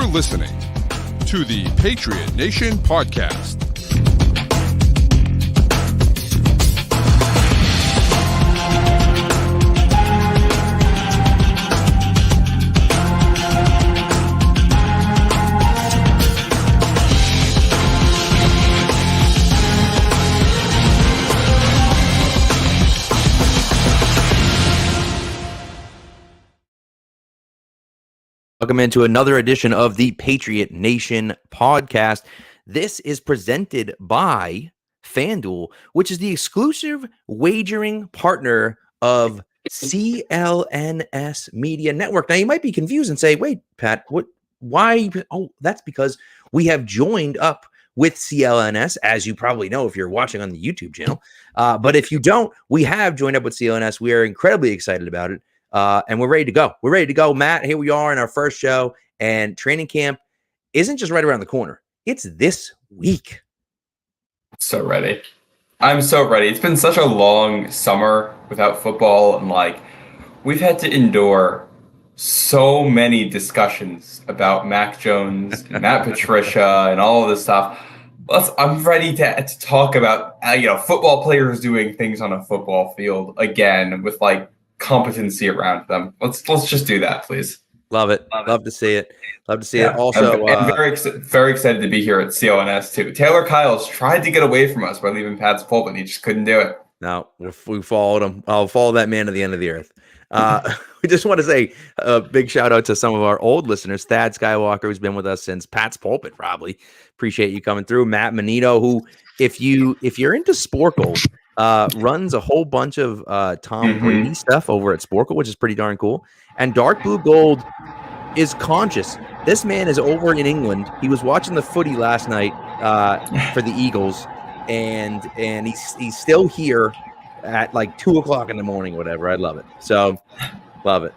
listening to the Patriot Nation Podcast. Welcome into another edition of the Patriot Nation Podcast. This is presented by FanDuel, which is the exclusive wagering partner of CLNS Media Network. Now, you might be confused and say, wait, Pat, why? Oh, that's because we have joined up with CLNS, as you probably know if you're watching on the YouTube channel. But if you don't, we have joined up with CLNS. We are incredibly excited about it. And we're ready to go. We're ready to go, Matt. Here we are in our first show, and training camp isn't just right around the corner. It's this week. So ready. I'm so ready. It's been such a long summer without football, and we've had to endure so many discussions about Mac Jones and Matt Patricia and all of this stuff. I'm ready to talk about football players doing things on a football field again with competency around them. Let's just do that, please. Love it. Love to see it. Love to see it. Also, I'm very excited to be here at CLNS too. Taylor Kyles tried to get away from us by leaving Pat's pulpit. He just couldn't do it. No, we followed him. I'll follow that man to the end of the earth. We just want to say a big shout out to some of our old listeners. Thad Skywalker, who's been with us since Pat's pulpit, probably. Appreciate you coming through. Matt Manito, who, if you're into Sporkle, runs a whole bunch of Tom Brady stuff over at Sporkle, which is pretty darn cool. And Dark Blue Gold is conscious. This man is over in England. He was watching the footy last night for the Eagles, and he's still here at 2:00 in the morning, whatever. I love it. So love it.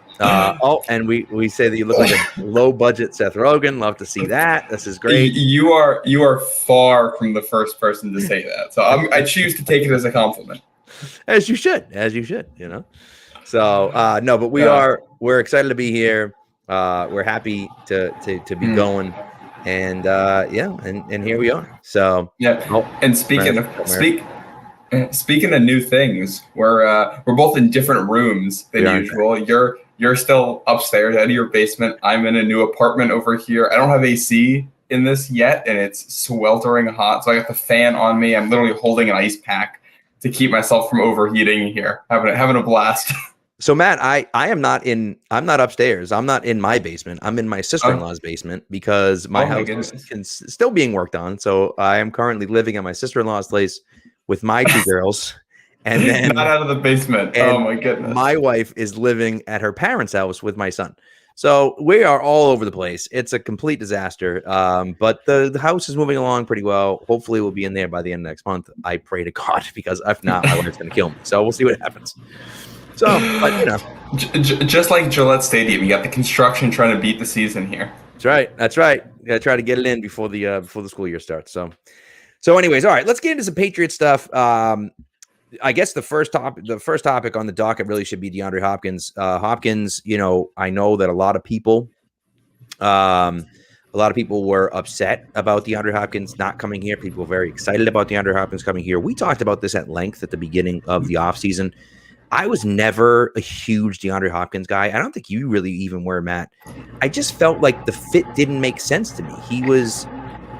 And we say that you look like a low budget Seth Rogen. Love to see that. This is great. You are far from the first person to say that. So I choose to take it as a compliment. As you should. So no, but we're excited to be here. We're happy to be going, and and here we are. So and speaking of new things, we're both in different rooms than usual. You're still upstairs out of your basement. I'm in a new apartment over here. I don't have AC in this yet, and it's sweltering hot. So I got the fan on me. I'm literally holding an ice pack to keep myself from overheating here. Having a blast. So Matt, I'm not upstairs. I'm not in my basement. I'm in my sister-in-law's basement because my house is still being worked on. So I am currently living at my sister-in-law's place with my two girls. And then not out of the basement. Oh my goodness. My wife is living at her parents' house with my son. So we are all over the place. It's a complete disaster. But the house is moving along pretty well. Hopefully we'll be in there by the end of next month. I pray to God, because if not, my wife's going to kill me. So we'll see what happens. So, but just like Gillette Stadium, you got the construction trying to beat the season here. That's right. You got to try to get it in before the school year starts. So anyways, all right, let's get into some Patriot stuff. I guess the first topic on the docket really should be DeAndre Hopkins. Hopkins, I know that a lot of people were upset about DeAndre Hopkins not coming here. People were very excited about DeAndre Hopkins coming here. We talked about this at length at the beginning of the offseason. I was never a huge DeAndre Hopkins guy. I don't think you really even were, Matt. I just felt like the fit didn't make sense to me. He was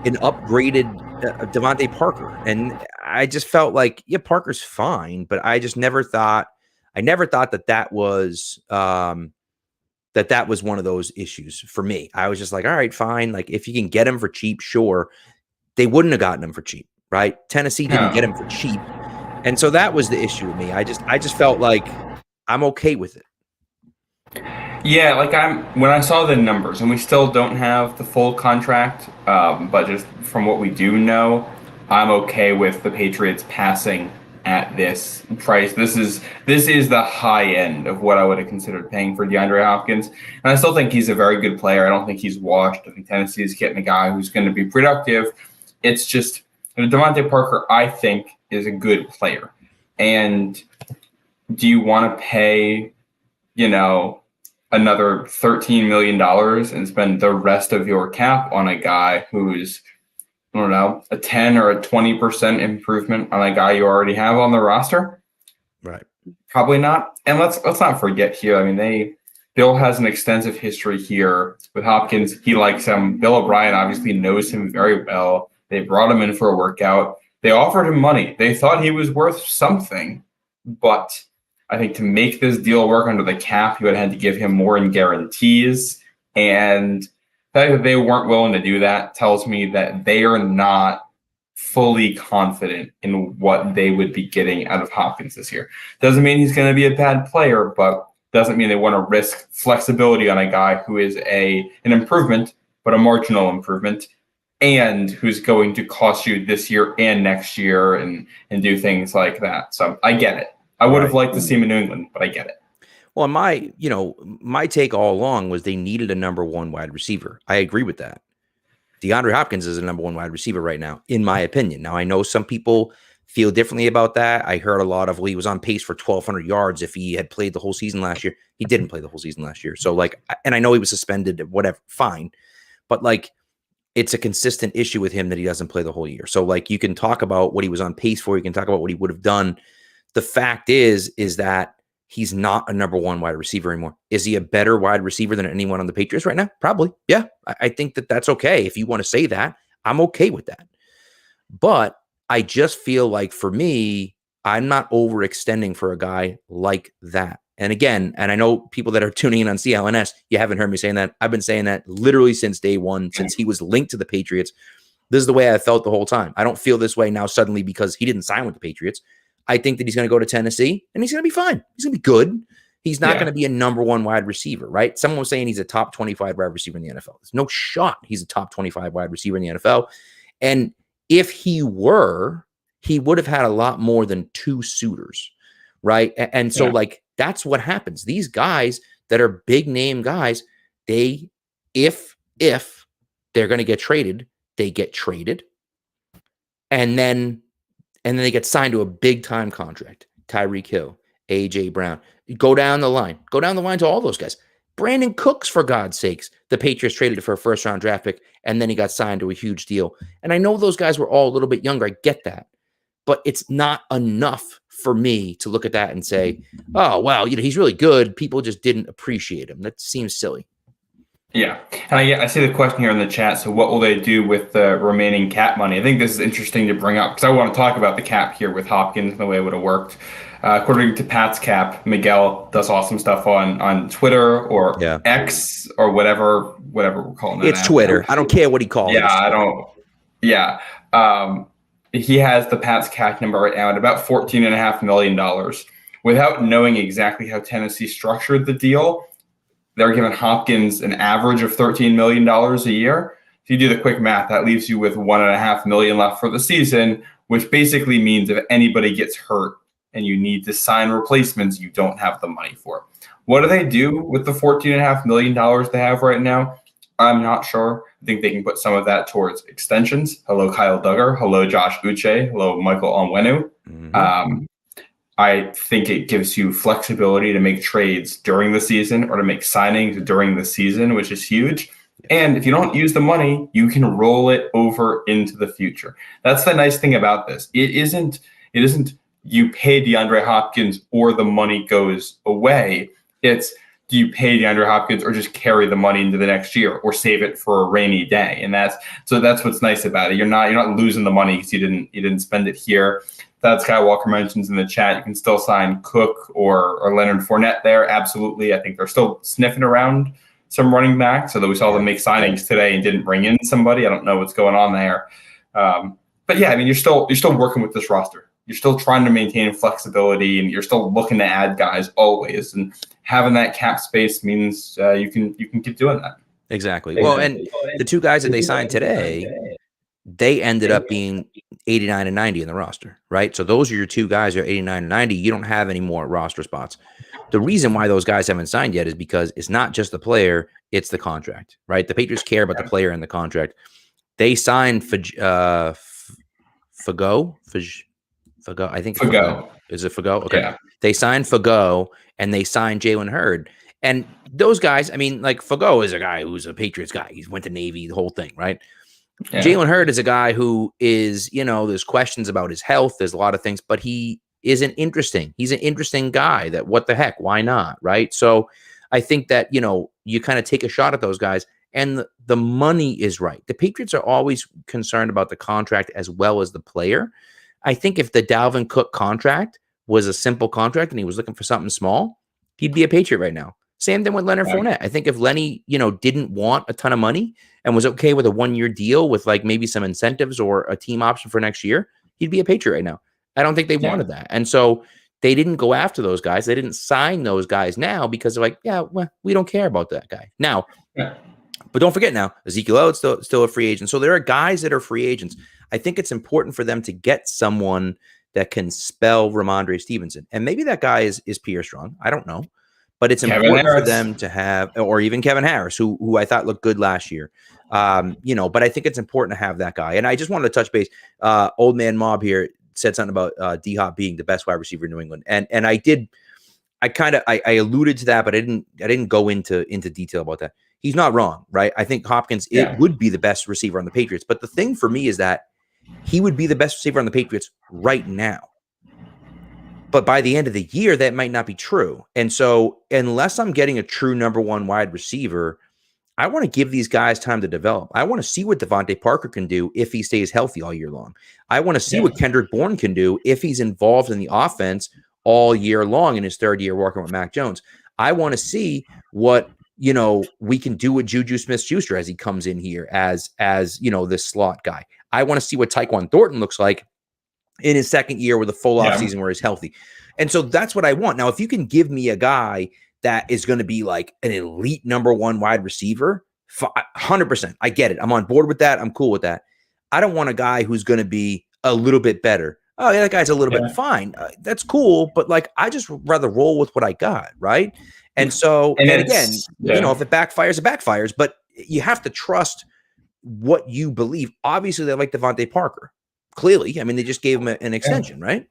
an upgraded Devontae Parker, and I just felt like, Parker's fine, but I just never thought that was that was one of those issues for me. I was just like, all right, fine. If you can get him for cheap, sure. They wouldn't have gotten him for cheap, right? Tennessee didn't get him for cheap. And so that was the issue with me. I just felt like I'm okay with it. Yeah, when I saw the numbers, and we still don't have the full contract, but just from what we do know, I'm okay with the Patriots passing at this price. This is the high end of what I would have considered paying for DeAndre Hopkins. And I still think he's a very good player. I don't think he's washed. I think Tennessee is getting a guy who's going to be productive. It's just Devontae Parker, I think, is a good player. And do you want to pay, another $13 million and spend the rest of your cap on a guy who's, I don't know, a 10 or a 20% improvement on a guy you already have on the roster? Right. Probably not. And let's not forget here. I mean, Bill has an extensive history here with Hopkins. He likes him. Bill O'Brien obviously knows him very well. They brought him in for a workout. They offered him money. They thought he was worth something, but I think to make this deal work under the cap, you would have had to give him more in guarantees. And the fact that they weren't willing to do that tells me that they are not fully confident in what they would be getting out of Hopkins this year. Doesn't mean he's going to be a bad player, but doesn't mean they want to risk flexibility on a guy who is an improvement, but a marginal improvement, and who's going to cost you this year and next year and do things like that. So I get it. I would have liked to see him in New England, but I get it. Well, my take all along was they needed a number one wide receiver. I agree with that. DeAndre Hopkins is a number one wide receiver right now, in my opinion. Now, I know some people feel differently about that. I heard a lot of, well, he was on pace for 1,200 yards if he had played the whole season last year. He didn't play the whole season last year. So, and I know he was suspended, whatever, fine. But, it's a consistent issue with him that he doesn't play the whole year. So, you can talk about what he was on pace for. You can talk about what he would have done. The fact is that he's not a number one wide receiver anymore. Is he a better wide receiver than anyone on the Patriots right now? Probably. Yeah. I think that that's okay. If you want to say that, I'm okay with that. But I just feel like for me, I'm not overextending for a guy like that. And again, and I know people that are tuning in on CLNS, you haven't heard me saying that. I've been saying that literally since day one, since he was linked to the Patriots. This is the way I felt the whole time. I don't feel this way now suddenly because he didn't sign with the Patriots. I think that he's going to go to Tennessee and he's going to be fine. He's going to be good. He's not going to be a number one wide receiver, right? Someone was saying he's a top 25 wide receiver in the NFL. There's no shot he's a top 25 wide receiver in the NFL. And if he were, he would have had a lot more than two suitors, right? And so that's what happens. These guys that are big name guys, if they're going to get traded, they get traded. And then they get signed to a big time contract. Tyreek Hill, A.J. Brown. Go down the line to all those guys. Brandon Cooks, for God's sakes. The Patriots traded for a first round draft pick, and then he got signed to a huge deal. And I know those guys were all a little bit younger. I get that. But it's not enough for me to look at that and say, oh, well, he's really good. People just didn't appreciate him. That seems silly. Yeah. And I see the question here in the chat. So what will they do with the remaining cap money? I think this is interesting to bring up because I want to talk about the cap here with Hopkins and the way it would have worked. According to Pat's Cap, Miguel does awesome stuff on Twitter or X or whatever we're calling it. It's Twitter. I don't care what he calls it. Yeah, I don't. Yeah. He has the Pat's Cap number right now at about $14.5 million. Without knowing exactly how Tennessee structured the deal, they're giving Hopkins an average of $13 million a year. If you do the quick math, that leaves you with $1.5 million left for the season, which basically means if anybody gets hurt and you need to sign replacements, you don't have the money for. What do they do with the $14.5 million they have right now? I'm not sure. I think they can put some of that towards extensions. Hello, Kyle Duggar. Hello, Josh Uche. Hello, Michael Onwenu. Mm-hmm. I think it gives you flexibility to make trades during the season or to make signings during the season, which is huge. And if you don't use the money, you can roll it over into the future. That's the nice thing about this. It isn't you pay DeAndre Hopkins or the money goes away. It's do you pay DeAndre Hopkins or just carry the money into the next year or save it for a rainy day? And that's what's nice about it. You're not losing the money because you didn't spend it here. That Skywalker mentions in the chat, you can still sign Cook or Leonard Fournette there. Absolutely. I think they're still sniffing around some running backs, although we saw them make signings today and didn't bring in somebody. I don't know what's going on there. But yeah, I mean, you're still working with this roster. You're still trying to maintain flexibility and you're still looking to add guys always. And having that cap space means you can keep doing that. Exactly. Well, and the two guys that they signed today, they ended up being 89 and 90 in the roster, right? So those are your two guys who are 89 and 90. You don't have any more roster spots. The reason why those guys haven't signed yet is because it's not just the player, it's the contract, right? The Patriots care about the player and the contract. They signed Fago. I think Fago. Is it Fago? Okay. Yeah. They signed Fago and they signed Jalen Hurd. And those guys, I mean, like Fago is a guy who's a Patriots guy. He's went to Navy, the whole thing, right? Yeah. Jalen Hurd is a guy who is, there's questions about his health. There's a lot of things, but he's an interesting guy that what the heck, why not? Right. So I think that, you kind of take a shot at those guys and the money is right. The Patriots are always concerned about the contract as well as the player. I think if the Dalvin Cook contract was a simple contract and he was looking for something small, he'd be a Patriot right now. Same thing with Leonard Fournette. I think if Lenny, didn't want a ton of money and was okay with a 1-year deal with like maybe some incentives or a team option for next year, he'd be a Patriot right now. I don't think they wanted that. And so they didn't go after those guys. They didn't sign those guys now because they're like, well, we don't care about that guy. Now, but don't forget now, Ezekiel Elliott's still a free agent. So there are guys that are free agents. I think it's important for them to get someone that can spell Ramondre Stevenson. And maybe that guy is Pierre Strong. I don't know. But it's important for them to have, or even Kevin Harris, who I thought looked good last year. But I think it's important to have that guy. And I just wanted to touch base. Old Man Mob here said something about D-Hop being the best wide receiver in New England. And I alluded to that, but I didn't go into detail about that. He's not wrong, right? I think Hopkins it would be the best receiver on the Patriots. But the thing for me is that he would be the best receiver on the Patriots right now. But by the end of the year, that might not be true. And so unless I'm getting a true number one wide receiver, I want to give these guys time to develop. I want to see what Devontae Parker can do if he stays healthy all year long. I want to see what Kendrick Bourne can do if he's involved in the offense all year long in his third year working with Mac Jones. I want to see what, we can do with Juju Smith-Schuster as he comes in here as this slot guy. I want to see what Tyquan Thornton looks like in his second year with a full offseason where he's healthy. And so that's what I want. Now, if you can give me a guy that is going to be like an elite number one wide receiver, 100%. I get it. I'm on board with that. I'm cool with that. I don't want a guy who's going to be a little bit better. Oh, yeah, that guy's a little bit fine. That's cool. But like, I just rather roll with what I got. Right. And so, and again, if it backfires, it backfires, but you have to trust what you believe. Obviously they like Devontae Parker. Clearly. I mean, they just gave him an extension, right?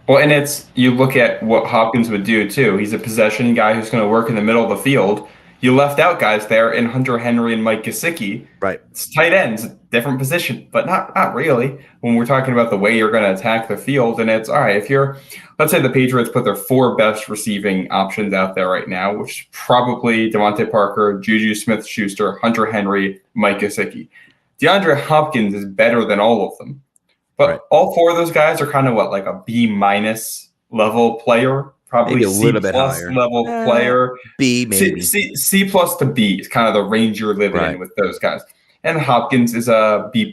Well, and you look at what Hopkins would do too. He's a possession guy who's going to work in the middle of the field. You left out guys there in Hunter Henry and Mike Gesicki. Right. It's tight ends, different position, but not really when we're talking about the way you're going to attack the field. And it's all right. If let's say the Patriots put their 4 best receiving options out there right now, which is probably Devontae Parker, Juju Smith-Schuster, Hunter Henry, Mike Gesicki. DeAndre Hopkins is better than all of them. But all 4 of those guys are kind of like a B- level player, probably maybe a little bit higher level player. B maybe C plus to B is kind of the range you're living in with those guys. And Hopkins is a B+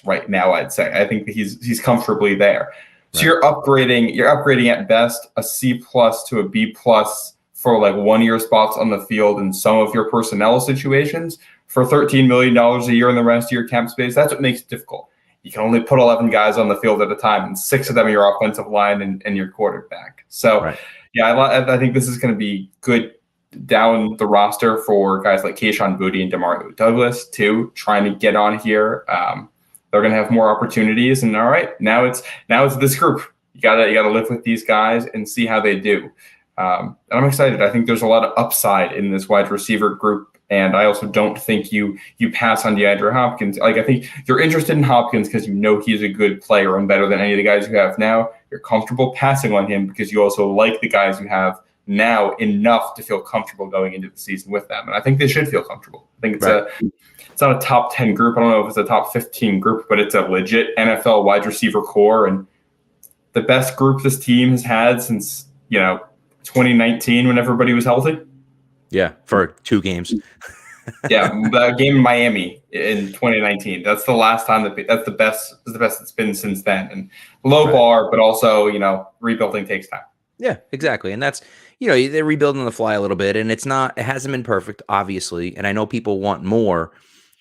right now, I'd say. I think he's comfortably there. So you're upgrading at best a C+ to a B+ for like 1-year spots on the field in some of your personnel situations for $13 million a year in the rest of your cap space. That's what makes it difficult. You can only put 11 guys on the field at a time, and 6 of them are your offensive line and your quarterback. So, I think this is going to be good down the roster for guys like Kayshon Boutte and DeMario Douglas, too, trying to get on here. They're going to have more opportunities. And all right, now it's this group. You gotta live with these guys and see how they do. And I'm excited. I think there's a lot of upside in this wide receiver group. And I also don't think you pass on DeAndre Hopkins. Like, I think you're interested in Hopkins because he's a good player and better than any of the guys you have now. You're comfortable passing on him because you also like the guys you have now enough to feel comfortable going into the season with them. And I think they should feel comfortable. I think it's not a top 10 group. I don't know if it's a top 15 group, but it's a legit NFL wide receiver core and the best group this team has had since 2019 when everybody was healthy. Yeah, for 2 games. The game in Miami in 2019. That's the last time that's the best it's been since then. And low bar, but also, rebuilding takes time. Yeah, exactly. And that's, they're rebuilding on the fly a little bit, and it hasn't been perfect, obviously. And I know people want more,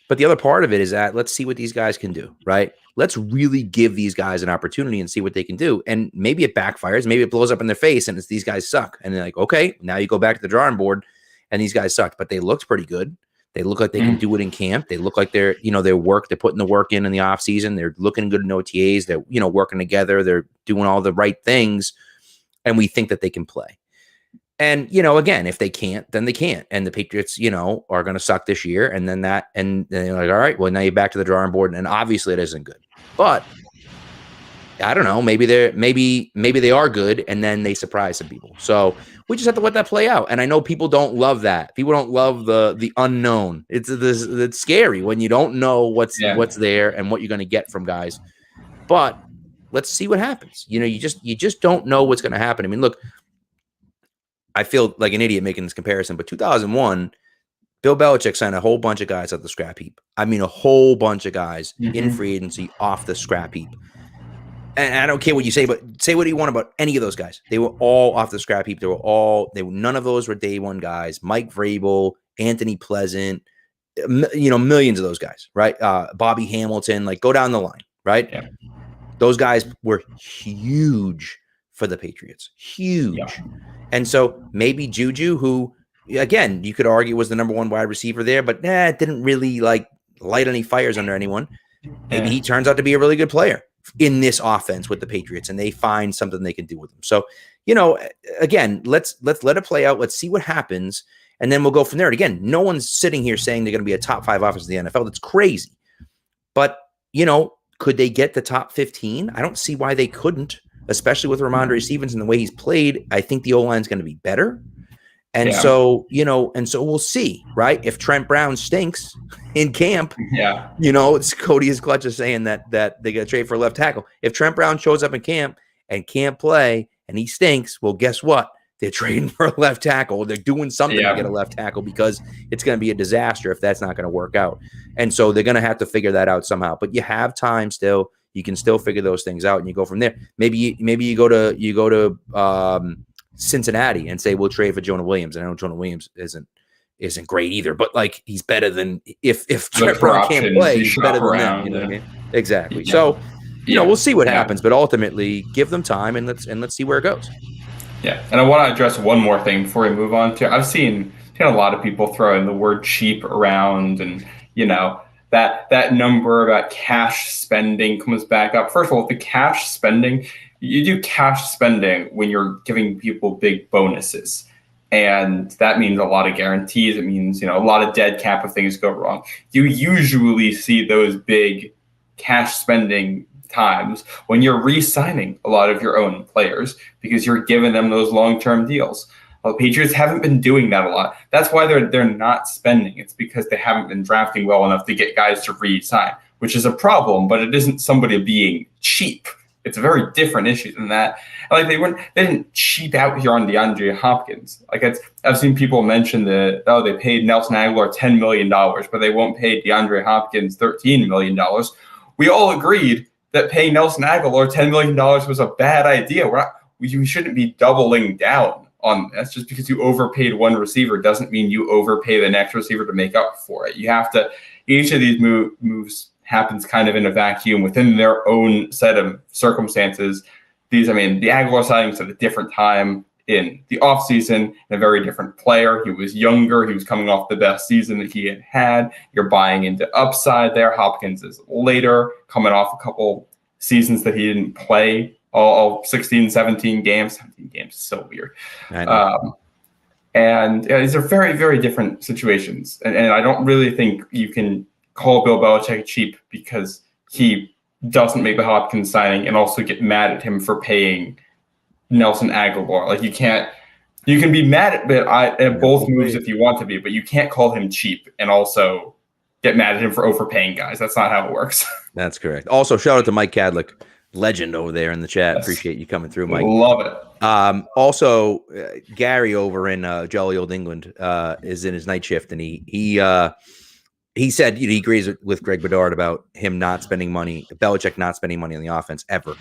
but the other part of it is that let's see what these guys can do, right? Let's really give these guys an opportunity and see what they can do. And maybe it backfires, maybe it blows up in their face and it's these guys suck. And they're like, okay, now you go back to the drawing board. And these guys sucked, but they looked pretty good. They look like they can do it in camp. They look like they're putting the work in the off season. They're looking good in OTAs. They're, working together. They're doing all the right things. And we think that they can play. And, again, if they can't, then they can't. And the Patriots, are going to suck this year. And then and then you're like, all right, well, now you're back to the drawing board. And obviously it isn't good. But I don't know. Maybe they are good, and then they surprise some people. So we just have to let that play out. And I know people don't love that. People don't love the unknown. It's scary when you don't know what's there and what you're going to get from guys. But let's see what happens. You just don't know what's going to happen. I mean, look, I feel like an idiot making this comparison, but 2001, Bill Belichick signed a whole bunch of guys off the scrap heap. I mean, a whole bunch of guys in free agency off the scrap heap. And I don't care what you say, but say what you want about any of those guys. They were all off the scrap heap. None of those were day one guys. Mike Vrabel, Anthony Pleasant, millions of those guys, right? Bobby Hamilton, like go down the line, right? Yeah. Those guys were huge for the Patriots, huge. Yeah. And so maybe Juju, who, again, you could argue was the number one wide receiver there, but it didn't really light any fires under anyone. Maybe he turns out to be a really good player in this offense with the Patriots, and they find something they can do with them. So, again, let's let it play out. Let's see what happens, and then we'll go from there. And again, no one's sitting here saying they're going to be a top 5 offense in the NFL. That's crazy. But, could they get the top 15? I don't see why they couldn't, especially with Ramondre Stevenson, the way he's played. I think the O-line is going to be better. And so, we'll see, right? If Trent Brown stinks in camp, it's Cody is clutch of saying that they got to trade for a left tackle. If Trent Brown shows up in camp and can't play and he stinks, well, guess what? They're trading for a left tackle. They're doing something to get a left tackle because it's going to be a disaster if that's not going to work out. And so they're going to have to figure that out somehow. But you have time still. You can still figure those things out and you go from there. Maybe you go to Cincinnati and say we'll trade for Jonah Williams. And I know Jonah Williams isn't great either, but like he's better than if Trent Brown can't play, he's better than them. You know what I mean? Exactly. Yeah. So we'll see what happens, but ultimately give them time and let's see where it goes. Yeah, and I want to address one more thing before we move on to. I've seen a lot of people throw in the word cheap around, and that number about cash spending comes back up. First of all, the cash spending. You do cash spending when you're giving people big bonuses. And that means a lot of guarantees. It means, a lot of dead cap if things go wrong. You usually see those big cash spending times when you're re-signing a lot of your own players because you're giving them those long-term deals. Well, Patriots haven't been doing that a lot. That's why they're not spending. It's because they haven't been drafting well enough to get guys to re-sign, which is a problem, but it isn't somebody being cheap. It's a very different issue than that. Like they didn't cheap out here on DeAndre Hopkins. Like I've seen people mention that they paid Nelson Aguilar $10 million, but they won't pay DeAndre Hopkins $13 million. We all agreed that paying Nelson Aguilar $10 million was a bad idea. We shouldn't be doubling down on this. Just because you overpaid one receiver doesn't mean you overpay the next receiver to make up for it. You have to. Each of these moves happens kind of in a vacuum within their own set of circumstances. The Aguilar signing was at a different time in the offseason, a very different player. He was younger. He was coming off the best season that he had had. You're buying into upside there. Hopkins is later, coming off a couple seasons that he didn't play, all 16, 17 games. 17 games is so weird. These are very, very different situations. And I don't really think you can call Bill Belichick cheap because he doesn't make the Hopkins signing and also get mad at him for paying Nelson Aguilar. Like you can be mad at both moves if you want to be, but you can't call him cheap and also get mad at him for overpaying guys. That's not how it works. That's correct. Also, shout out to Mike Cadlick, legend over there in the chat. Yes. Appreciate you coming through, Mike. Love it. Also, Gary over in jolly old England is in his night shift, and he said he agrees with Greg Bedard about him not spending money, Belichick not spending money on the offense ever.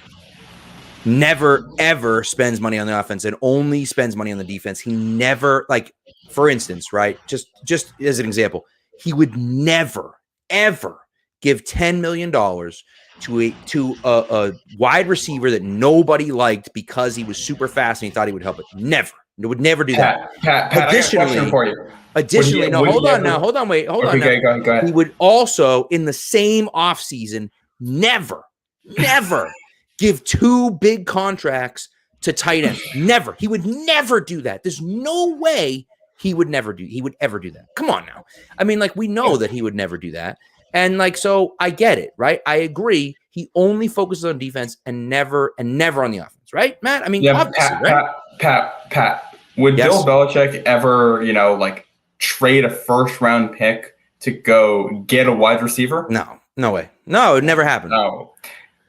Never, ever spends money on the offense and only spends money on the defense. He never, for instance, right? Just as an example, he would never, ever give $10 million to a wide receiver that nobody liked because he was super fast and he thought he would help it. Never. He would never do that. Pat, additionally, I got a question for you. Hold on. He would also, in the same offseason, never give 2 big contracts to tight end. Never. He would never do that. There's no way he would ever do that. Come on now. I mean, like, we know that he would never do that. And like, so I get it, right? I agree. He only focuses on defense and never on the offense, right, Matt? I mean, obviously, Pat, would Bill Belichick ever, like, trade a first-round pick to go get a wide receiver? No way. No, it would never happen. No.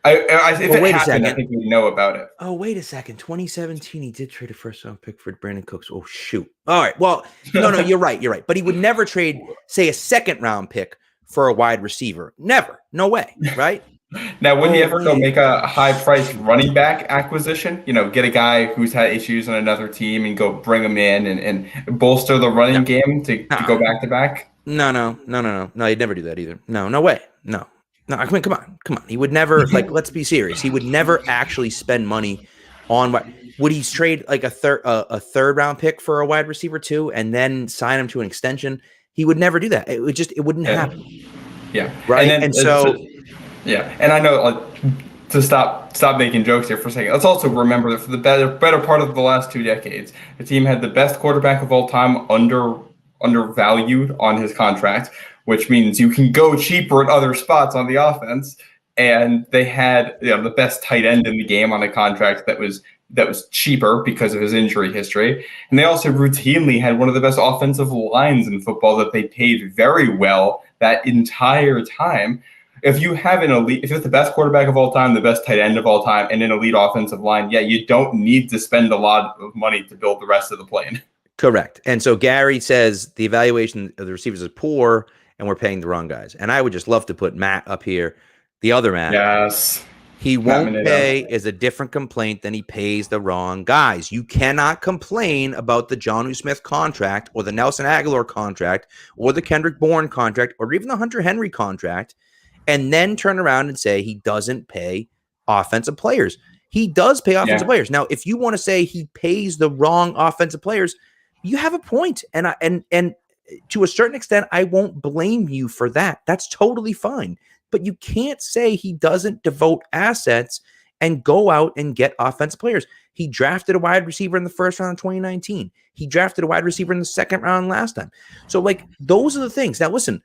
If it happened, I think we know about it. Oh, wait a second. 2017, he did trade a first-round pick for Brandon Cooks. Oh, shoot. All right. Well, no, you're right. But he would never trade, say, a second-round pick for a wide receiver. Never. No way, right? Now, wouldn't he ever go make a high-priced running back acquisition? Get a guy who's had issues on another team and go bring him in and bolster the running game to go back-to-back? No, he'd never do that either. No way. No, I mean, come on. He would never, like, let's be serious. He would never actually spend money on what would he trade, like, a third-round pick for a wide receiver too, and then sign him to an extension? He would never do that. It wouldn't happen. Yeah. Right. And I know, like, to stop making jokes here for a second, let's also remember that for the better part of the last 2 decades, the team had the best quarterback of all time undervalued on his contract, which means you can go cheaper at other spots on the offense. And they had the best tight end in the game on a contract that was cheaper because of his injury history. And they also routinely had one of the best offensive lines in football that they paid very well that entire time. If you have if you're the best quarterback of all time, the best tight end of all time, and an elite offensive line, you don't need to spend a lot of money to build the rest of the plane. Correct. And so Gary says the evaluation of the receivers is poor and we're paying the wrong guys. And I would just love to put Matt up here, the other Matt. Yes. He won't pay is a different complaint than he pays the wrong guys. You cannot complain about the Jonnu Smith contract or the Nelson Aguilar contract or the Kendrick Bourne contract or even the Hunter Henry contract and then turn around and say he doesn't pay offensive players. He does pay offensive players. Now, if you want to say he pays the wrong offensive players, you have a point. And to a certain extent, I won't blame you for that. That's totally fine. But you can't say he doesn't devote assets and go out and get offensive players. He drafted a wide receiver in the first round of 2019. He drafted a wide receiver in the second round last time. So, like, those are the things. Now, listen,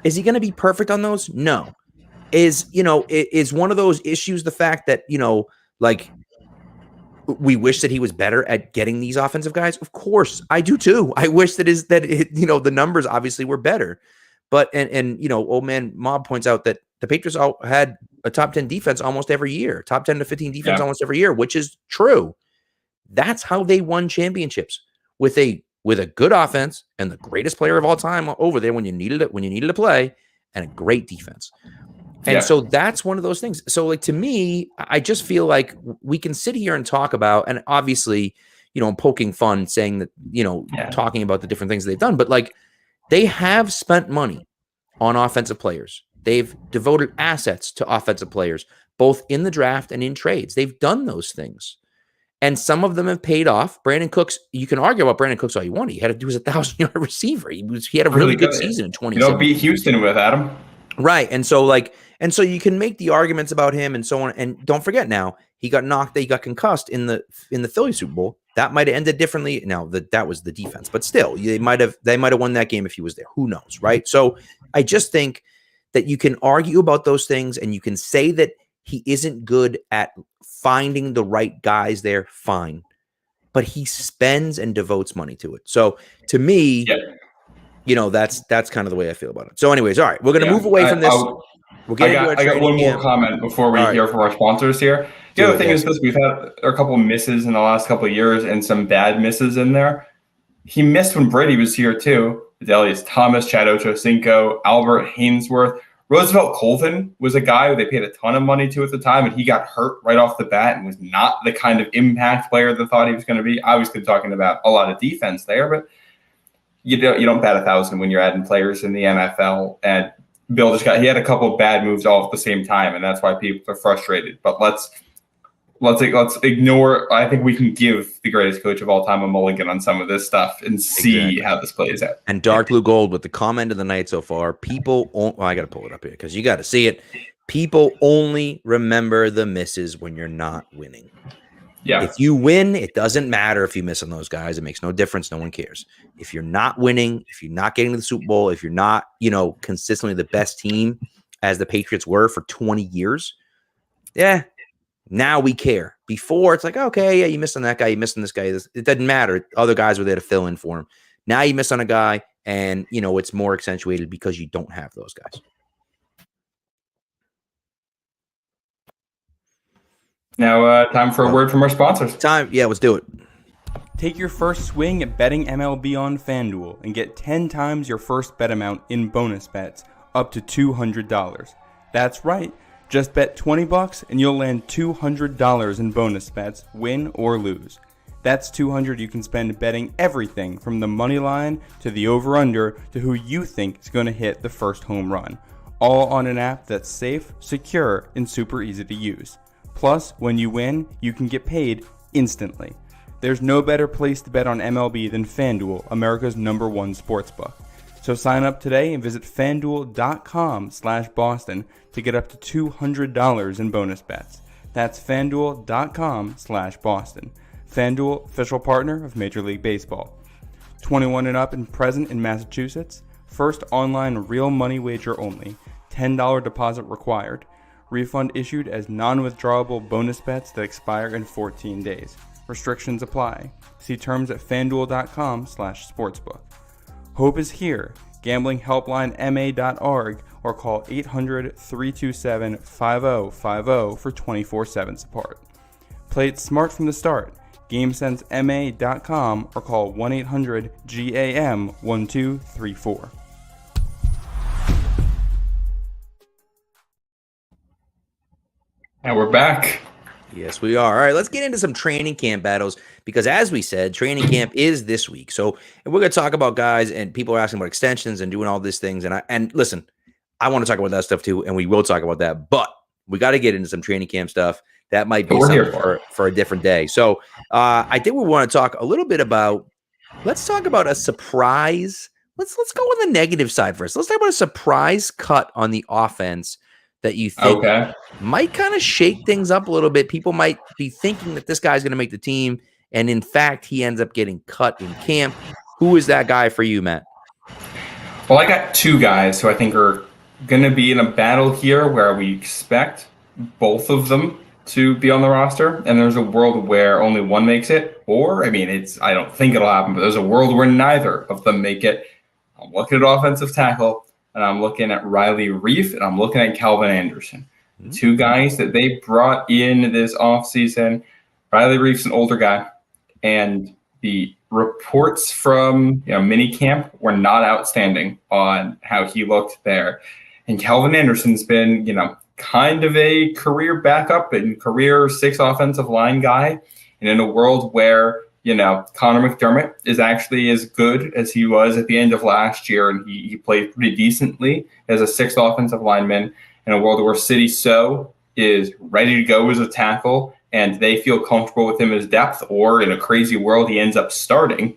is he going to be perfect on those? No. Is one of those issues the fact that, like, we wish that he was better at getting these offensive guys? Of course, I do too. I wish the numbers obviously were better. But, old man Mob points out that the Patriots had a top 10 defense almost every year, top 10 to 15 defense almost every year, which is true. That's how they won championships, with a good offense and the greatest player of all time over there when you needed to play, and a great defense. And so that's one of those things. So, like, to me, I just feel like we can sit here and talk about, and obviously, I'm poking fun saying that, talking about the different things they've done, but, like, they have spent money on offensive players. They've devoted assets to offensive players, both in the draft and in trades. They've done those things. And some of them have paid off. Brandon Cooks, you can argue about Brandon Cooks all you want. He was a 1,000-yard receiver. He had a really good season in 2017. Beat Houston with Adam. Right. And so you can make the arguments about him and so on. And don't forget now, he got concussed in the Philly Super Bowl. That might have ended differently. Now that was the defense, but still, they might have won that game if he was there. Who knows, right? So I just think that you can argue about those things, and you can say that he isn't good at finding the right guys there. Fine, but he spends and devotes money to it. So to me, that's kind of the way I feel about it. So, anyways, all right, we're going to move away from this. I got one more comment before we hear from our sponsors here. The other thing is this: we've had a couple of misses in the last couple of years and some bad misses in there. He missed when Brady was here too. Adelius Thomas, Chad Ochocinco, Albert Hainsworth. Roosevelt Colvin was a guy who they paid a ton of money to at the time, and he got hurt right off the bat and was not the kind of impact player they thought he was going to be. Obviously, talking about a lot of defense there, but you don't bat 1,000 when you're adding players in the NFL. And Bill he had a couple of bad moves all at the same time, and that's why people are frustrated. But let's ignore. I think we can give the greatest coach of all time a mulligan on some of this stuff and see how this plays out. And Dark Blue Gold with the comment of the night so far. I got to pull it up here because you got to see it. People only remember the misses when you're not winning. Yeah. If you win, it doesn't matter if you miss on those guys. It makes no difference. No one cares. If you're not winning, if you're not getting to the Super Bowl, if you're not, consistently the best team as the Patriots were for 20 years, yeah, now we care. Before, it's like, okay, yeah, you missed on that guy, you missed on this guy. It doesn't matter. Other guys were there to fill in for him. Now you miss on a guy, and, it's more accentuated because you don't have those guys. Now, time for a word from our sponsors. Yeah, let's do it. Take your first swing at betting MLB on FanDuel and get 10 times your first bet amount in bonus bets, up to $200. That's right. Just bet $20 and you'll land $200 in bonus bets, win or lose. That's $200 you can spend betting everything from the money line to the over-under to who you think is going to hit the first home run. All on an app that's safe, secure, and super easy to use. Plus, when you win, you can get paid instantly. There's no better place to bet on MLB than FanDuel, America's #1 sportsbook. So sign up today and visit FanDuel.com/Boston to get up to $200 in bonus bets. That's FanDuel.com/Boston. FanDuel, official partner of Major League Baseball. 21 and up and present in Massachusetts. First online real money wager only. $10 deposit required. Refund issued as non-withdrawable bonus bets that expire in 14 days. Restrictions apply. See terms at FanDuel.com/sportsbook. Hope is here. GamblingHelplineMA.org or call 800-327-5050 for 24/7 support. Play it smart from the start. GameSenseMA.com or call 1-800-GAM-1234. And we're back. Yes, we are. All right, let's get into some training camp battles because, as we said, training camp is this week. So we're going to talk about guys, and people are asking about extensions and doing all these things. And listen, I want to talk about that stuff too, and we will talk about that. But we got to get into some training camp stuff. That might be something for a different day. So I think we want to talk a little bit about. Let's talk about a surprise. Let's go on the negative side first. Let's talk about a surprise cut on the offense that you think might kind of shake things up a little bit. People might be thinking that this guy's going to make the team, and in fact, he ends up getting cut in camp. Who is that guy for you, Matt? Well, I got two guys who I think are going to be in a battle here where we expect both of them to be on the roster, and there's a world where only one makes it, or, I don't think it'll happen, but there's a world where neither of them make it. I'm looking at offensive tackle, and I'm looking at Riley Reiff, and I'm looking at Calvin Anderson. Mm-hmm. Two guys that they brought in this offseason. Riley Reiff's an older guy, and the reports from minicamp were not outstanding on how he looked there. And Calvin Anderson's been, kind of a career backup and career 6 offensive line guy. And in a world where, Connor McDermott is actually as good as he was at the end of last year, and he played pretty decently as a 6th offensive lineman, in a world where City So is ready to go as a tackle, and they feel comfortable with him as depth, or in a crazy world, he ends up starting.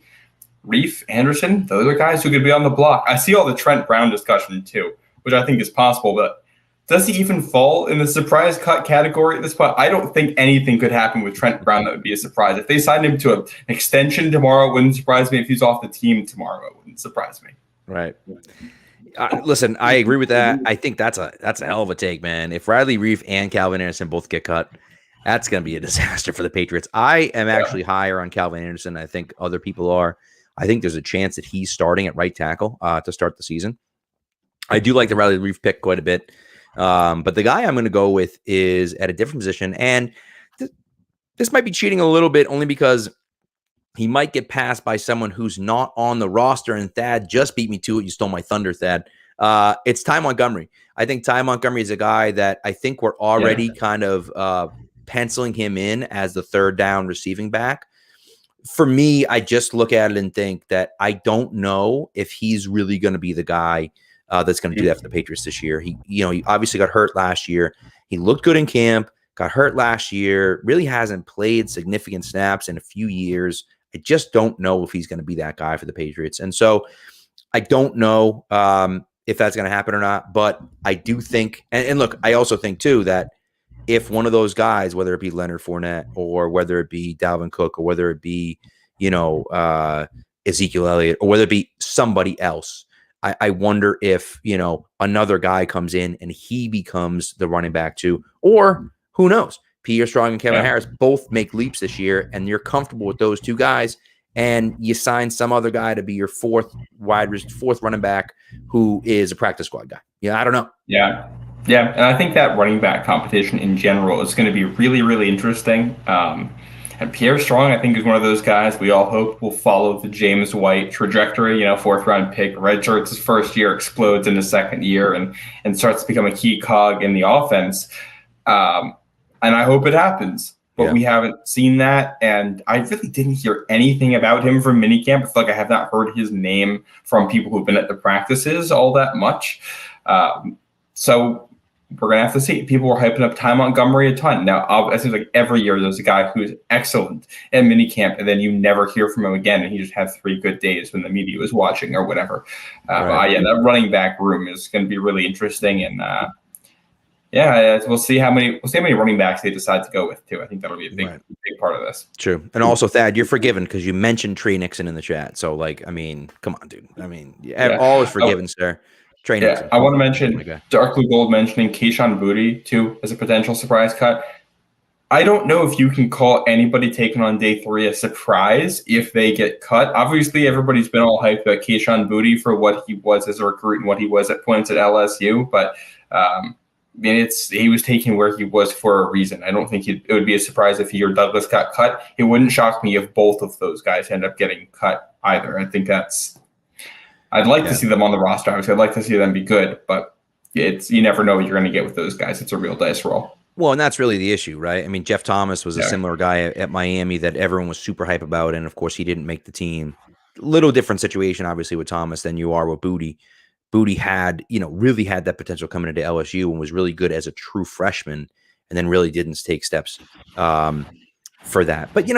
Reiff, Anderson, those are guys who could be on the block. I see all the Trent Brown discussion too, which I think is possible, but does he even fall in the surprise cut category at this point? I don't think anything could happen with Trent Brown that would be a surprise. If they signed him to an extension tomorrow, it wouldn't surprise me. If he's off the team tomorrow, it wouldn't surprise me. Right. Listen, I agree with that. I think that's a hell of a take, man. If Riley Reiff and Calvin Anderson both get cut, that's going to be a disaster for the Patriots. I am actually higher on Calvin Anderson than I think other people are. I think there's a chance that he's starting at right tackle to start the season. I do like the Riley Reiff pick quite a bit. But the guy I'm going to go with is at a different position. And this might be cheating a little bit only because he might get passed by someone who's not on the roster. And Thad just beat me to it. You stole my thunder, Thad. It's Ty Montgomery. I think Ty Montgomery is a guy that I think we're already kind of penciling him in as the third down receiving back. For me, I just look at it and think that I don't know if he's really going to be the guy that's going to do that for the Patriots this year. He obviously got hurt last year. He looked good in camp, got hurt last year, really hasn't played significant snaps in a few years. I just don't know if he's going to be that guy for the Patriots. And so I don't know if that's going to happen or not, but I do think, and look, I also think too that if one of those guys, whether it be Leonard Fournette or whether it be Dalvin Cook or whether it be, Ezekiel Elliott or whether it be somebody else, I wonder if, another guy comes in and he becomes the running back too, or who knows? Pierre Strong and Kevin Harris both make leaps this year, and you're comfortable with those two guys, and you sign some other guy to be your fourth running back who is a practice squad guy. Yeah, I don't know. Yeah. Yeah, and I think that running back competition in general is going to be really, really interesting. And Pierre Strong, I think, is one of those guys we all hope will follow the James White trajectory. 4th-round pick, redshirts his first year, explodes in his second year, and starts to become a key cog in the offense. And I hope it happens. But we haven't seen that, and I really didn't hear anything about him from minicamp. I feel like I have not heard his name from people who've been at the practices all that much. So we're going to have to see. People were hyping up Ty Montgomery a ton. Now, it seems like every year there's a guy who's excellent at minicamp, and then you never hear from him again, and he just had 3 good days when the media was watching or whatever. But that running back room is going to be really interesting, and we'll see how many running backs they decide to go with too. I think that'll be a big part of this. True. And also, Thad, you're forgiven because you mentioned Trey Nixon in the chat. So, come on, dude. All is forgiven, sir. Trey Nixon. I want to mention Dark Blue Gold mentioning Kayshon Boutte too as a potential surprise cut. I don't know if you can call anybody taken on day 3 a surprise if they get cut. Obviously, everybody's been all hyped about Kayshon Boutte for what he was as a recruit and what he was at points at LSU, but he was taken where he was for a reason. I don't think it would be a surprise if he or Douglas got cut. It wouldn't shock me if both of those guys end up getting cut either. I think I'd like to see them on the roster. Obviously, I'd like to see them be good, but you never know what you're going to get with those guys. It's a real dice roll. Well, and that's really the issue, right? Jeff Thomas was a similar guy at Miami that everyone was super hype about, and of course, he didn't make the team. Little different situation, obviously, with Thomas than you are with Boutte. Boutte had, really had that potential coming into LSU and was really good as a true freshman, and then really didn't take steps for that. But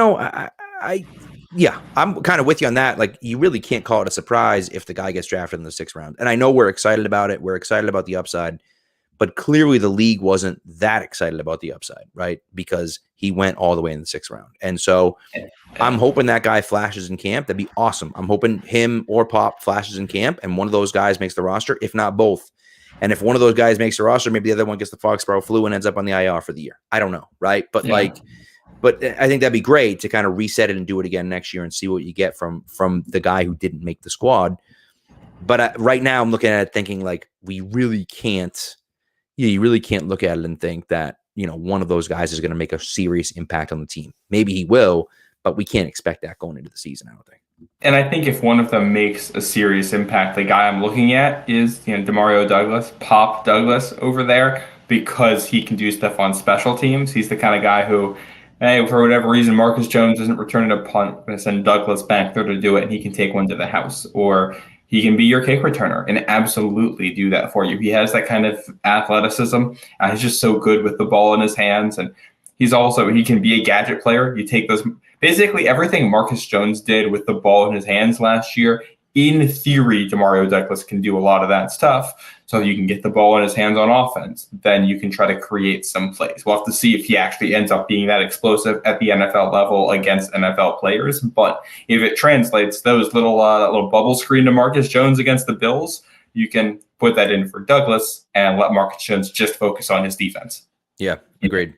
I'm kind of with you on that. You really can't call it a surprise if the guy gets drafted in the 6th round. And I know we're excited about it. We're excited about the upside, but clearly the league wasn't that excited about the upside, right? Because he went all the way in the 6th round. And so I'm hoping that guy flashes in camp. That'd be awesome. I'm hoping him or Pop flashes in camp and one of those guys makes the roster, if not both. And if one of those guys makes the roster, maybe the other one gets the Foxborough flu and ends up on the IR for the year. I don't know, right? But But I think that'd be great to kind of reset it and do it again next year and see what you get from the guy who didn't make the squad. But right now I'm looking at it thinking you really can't look at it and think that, one of those guys is going to make a serious impact on the team. Maybe he will, but we can't expect that going into the season, I don't think. And I think if one of them makes a serious impact, the guy I'm looking at is Demario Douglas, Pop Douglas over there, because he can do stuff on special teams. He's the kind of guy who, hey, for whatever reason, Marcus Jones isn't returning a punt. I'm going to send Douglas back there to do it, and he can take one to the house. Or he can be your kick returner and absolutely do that for you. He has that kind of athleticism. He's just so good with the ball in his hands. And he can be a gadget player. You take those, basically everything Marcus Jones did with the ball in his hands last year. In theory, Demario Douglas can do a lot of that stuff. So you can get the ball in his hands on offense. Then you can try to create some plays. We'll have to see if he actually ends up being that explosive at the NFL level against NFL players. But if it translates those little bubble screen to Marcus Jones against the Bills, you can put that in for Douglas and let Marcus Jones just focus on his defense. Yeah, agreed.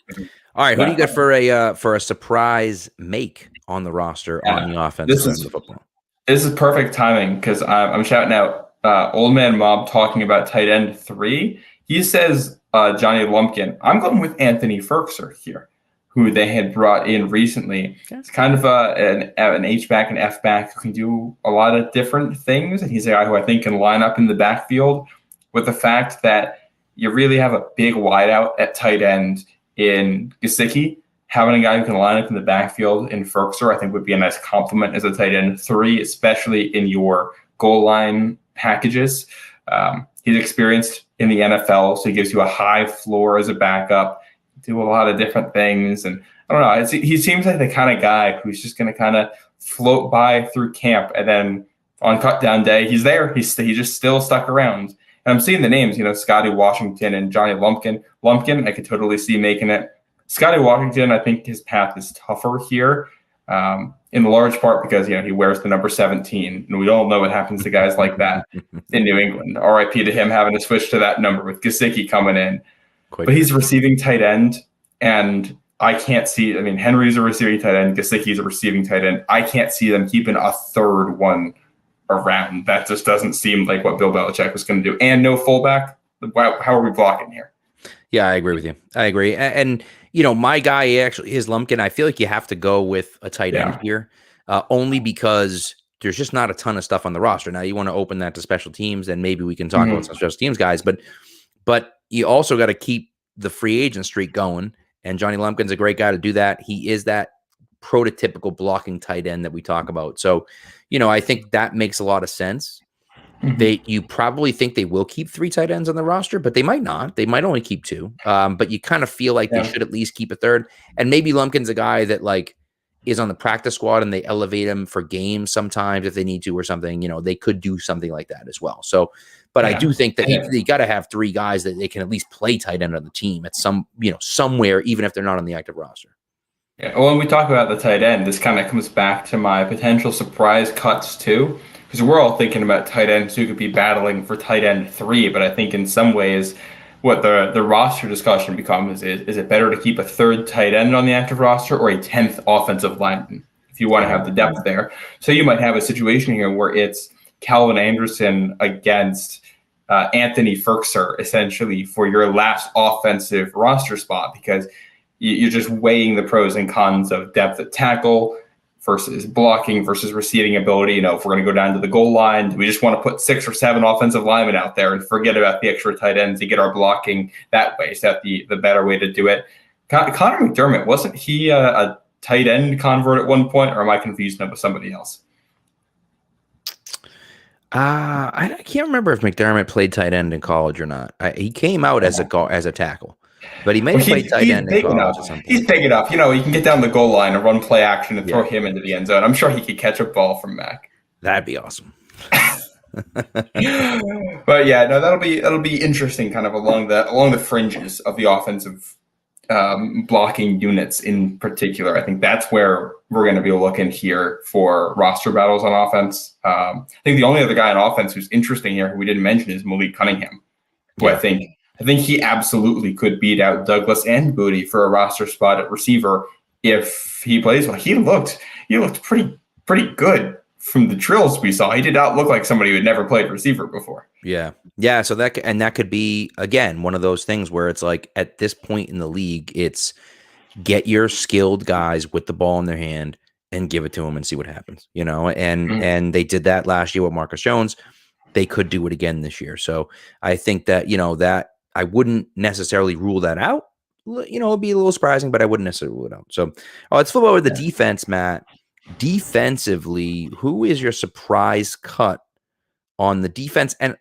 All right, who do you got for a surprise make on the roster on the offense side of the football? This is perfect timing because I'm shouting out Old Man Mob talking about tight end 3. He says Johnny Lumpkin. I'm going with Anthony Ferkser here, who they had brought in recently. It's kind of an H-back and F-back who can do a lot of different things. And he's a guy who I think can line up in the backfield with the fact that you really have a big wideout at tight end in Gesicki. Having a guy who can line up in the backfield in Ferkser, I think, would be a nice compliment as a tight end 3, especially in your goal line packages. He's experienced in the NFL, so he gives you a high floor as a backup, do a lot of different things. And I don't know, he seems like the kind of guy who's just going to kind of float by through camp, and then on cut down day, he's there. He's just still stuck around. And I'm seeing the names, Scotty Washington and Johnny Lumpkin. Lumpkin, I could totally see making it. Scotty Washington, I think his path is tougher here, in large part because he wears the number 17, and we all know what happens to guys like that in New England. RIP to him having to switch to that number with Gesicki coming in. But he's a receiving tight end, and I can't see. I mean, Henry's a receiving tight end. Gesicki's a receiving tight end. I can't see them keeping a third one around. That just doesn't seem like what Bill Belichick was going to do. And no fullback. How are we blocking here? Yeah, I agree with you. I agree. And my guy actually is Lumpkin. I feel like you have to go with a tight end here, only because there's just not a ton of stuff on the roster. Now, you want to open that to special teams, and maybe we can talk about some special teams guys, but you also got to keep the free agent streak going. And Johnny Lumpkin's a great guy to do that. He is that prototypical blocking tight end that we talk about. So, I think that makes a lot of sense. You probably think they will keep 3 tight ends on the roster, but they might not. They might only keep 2. But you kind of feel like they should at least keep a third. And maybe Lumpkin's a guy that is on the practice squad, and they elevate him for games sometimes if they need to or something. They could do something like that as well. So, but I do think that you got to have 3 guys that they can at least play tight end on the team at somewhere, even if they're not on the active roster. Yeah. Well, when we talk about the tight end, this kind of comes back to my potential surprise cuts too. Because we're all thinking about tight ends who could be battling for tight end 3, but I think in some ways what the roster discussion becomes is it better to keep a 3rd tight end on the active roster or a 10th offensive lineman if you want to have the depth there. So you might have a situation here where it's Calvin Anderson against Anthony Ferkser essentially for your last offensive roster spot, because you're just weighing the pros and cons of depth at tackle versus blocking versus receiving ability. If we're going to go down to the goal line, do we just want to put 6 or 7 offensive linemen out there and forget about the extra tight ends to get our blocking that way? Is that the better way to do it? Connor McDermott, wasn't he a tight end convert at one point, or am I confused with somebody else? I can't remember if McDermott played tight end in college or not. He came out as a tackle. But he may have played tight end in college or something. He's big enough. You can get down the goal line and run play action and throw him into the end zone. I'm sure he could catch a ball from Mac. That'd be awesome. But yeah, no, that'll be interesting, kind of along the fringes of the offensive blocking units in particular. I think that's where we're going to be looking here for roster battles on offense. I think the only other guy on offense who's interesting here who we didn't mention is Malik Cunningham, who I think he absolutely could beat out Douglas and Booty for a roster spot at receiver if he plays well. He looked pretty good from the drills we saw. He did not look like somebody who had never played receiver before. Yeah. So that could be, again, one of those things where it's like at this point in the league, it's get your skilled guys with the ball in their hand and give it to them and see what happens. And they did that last year with Marcus Jones. They could do it again this year. So I think that that I wouldn't necessarily rule that out. It'd be a little surprising, but I wouldn't necessarily rule it out. So let's flip over to the defense, Matt. Defensively, who is your surprise cut on the defense? And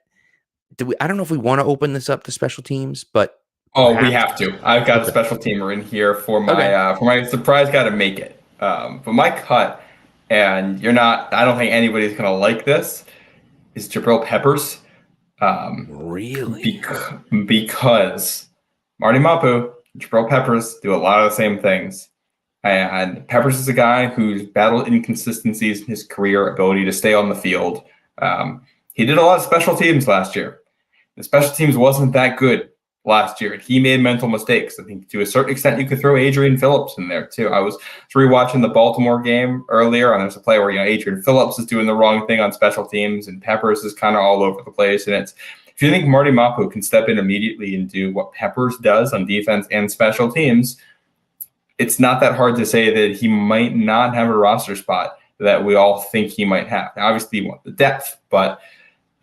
I don't know if we want to open this up to special teams, but we have to. I've got a special teamer in here for my surprise guy to make it. But my cut, and I don't think anybody's gonna like this, is Jabril Peppers. Really? Because Marty Mapu, Jabril Peppers do a lot of the same things. And Peppers is a guy who's battled inconsistencies in his career, ability to stay on the field. He did a lot of special teams last year. The special teams wasn't that good last year. He made mental mistakes. I think to a certain extent you could throw Adrian Phillips in there too. I was rewatching the Baltimore game earlier, and there's a play where Adrian Phillips is doing the wrong thing on special teams, and Peppers is kind of all over the place. And if you think Marty Mapu can step in immediately and do what Peppers does on defense and special teams, it's not that hard to say that he might not have a roster spot that we all think he might have. Now, obviously, you want the depth, but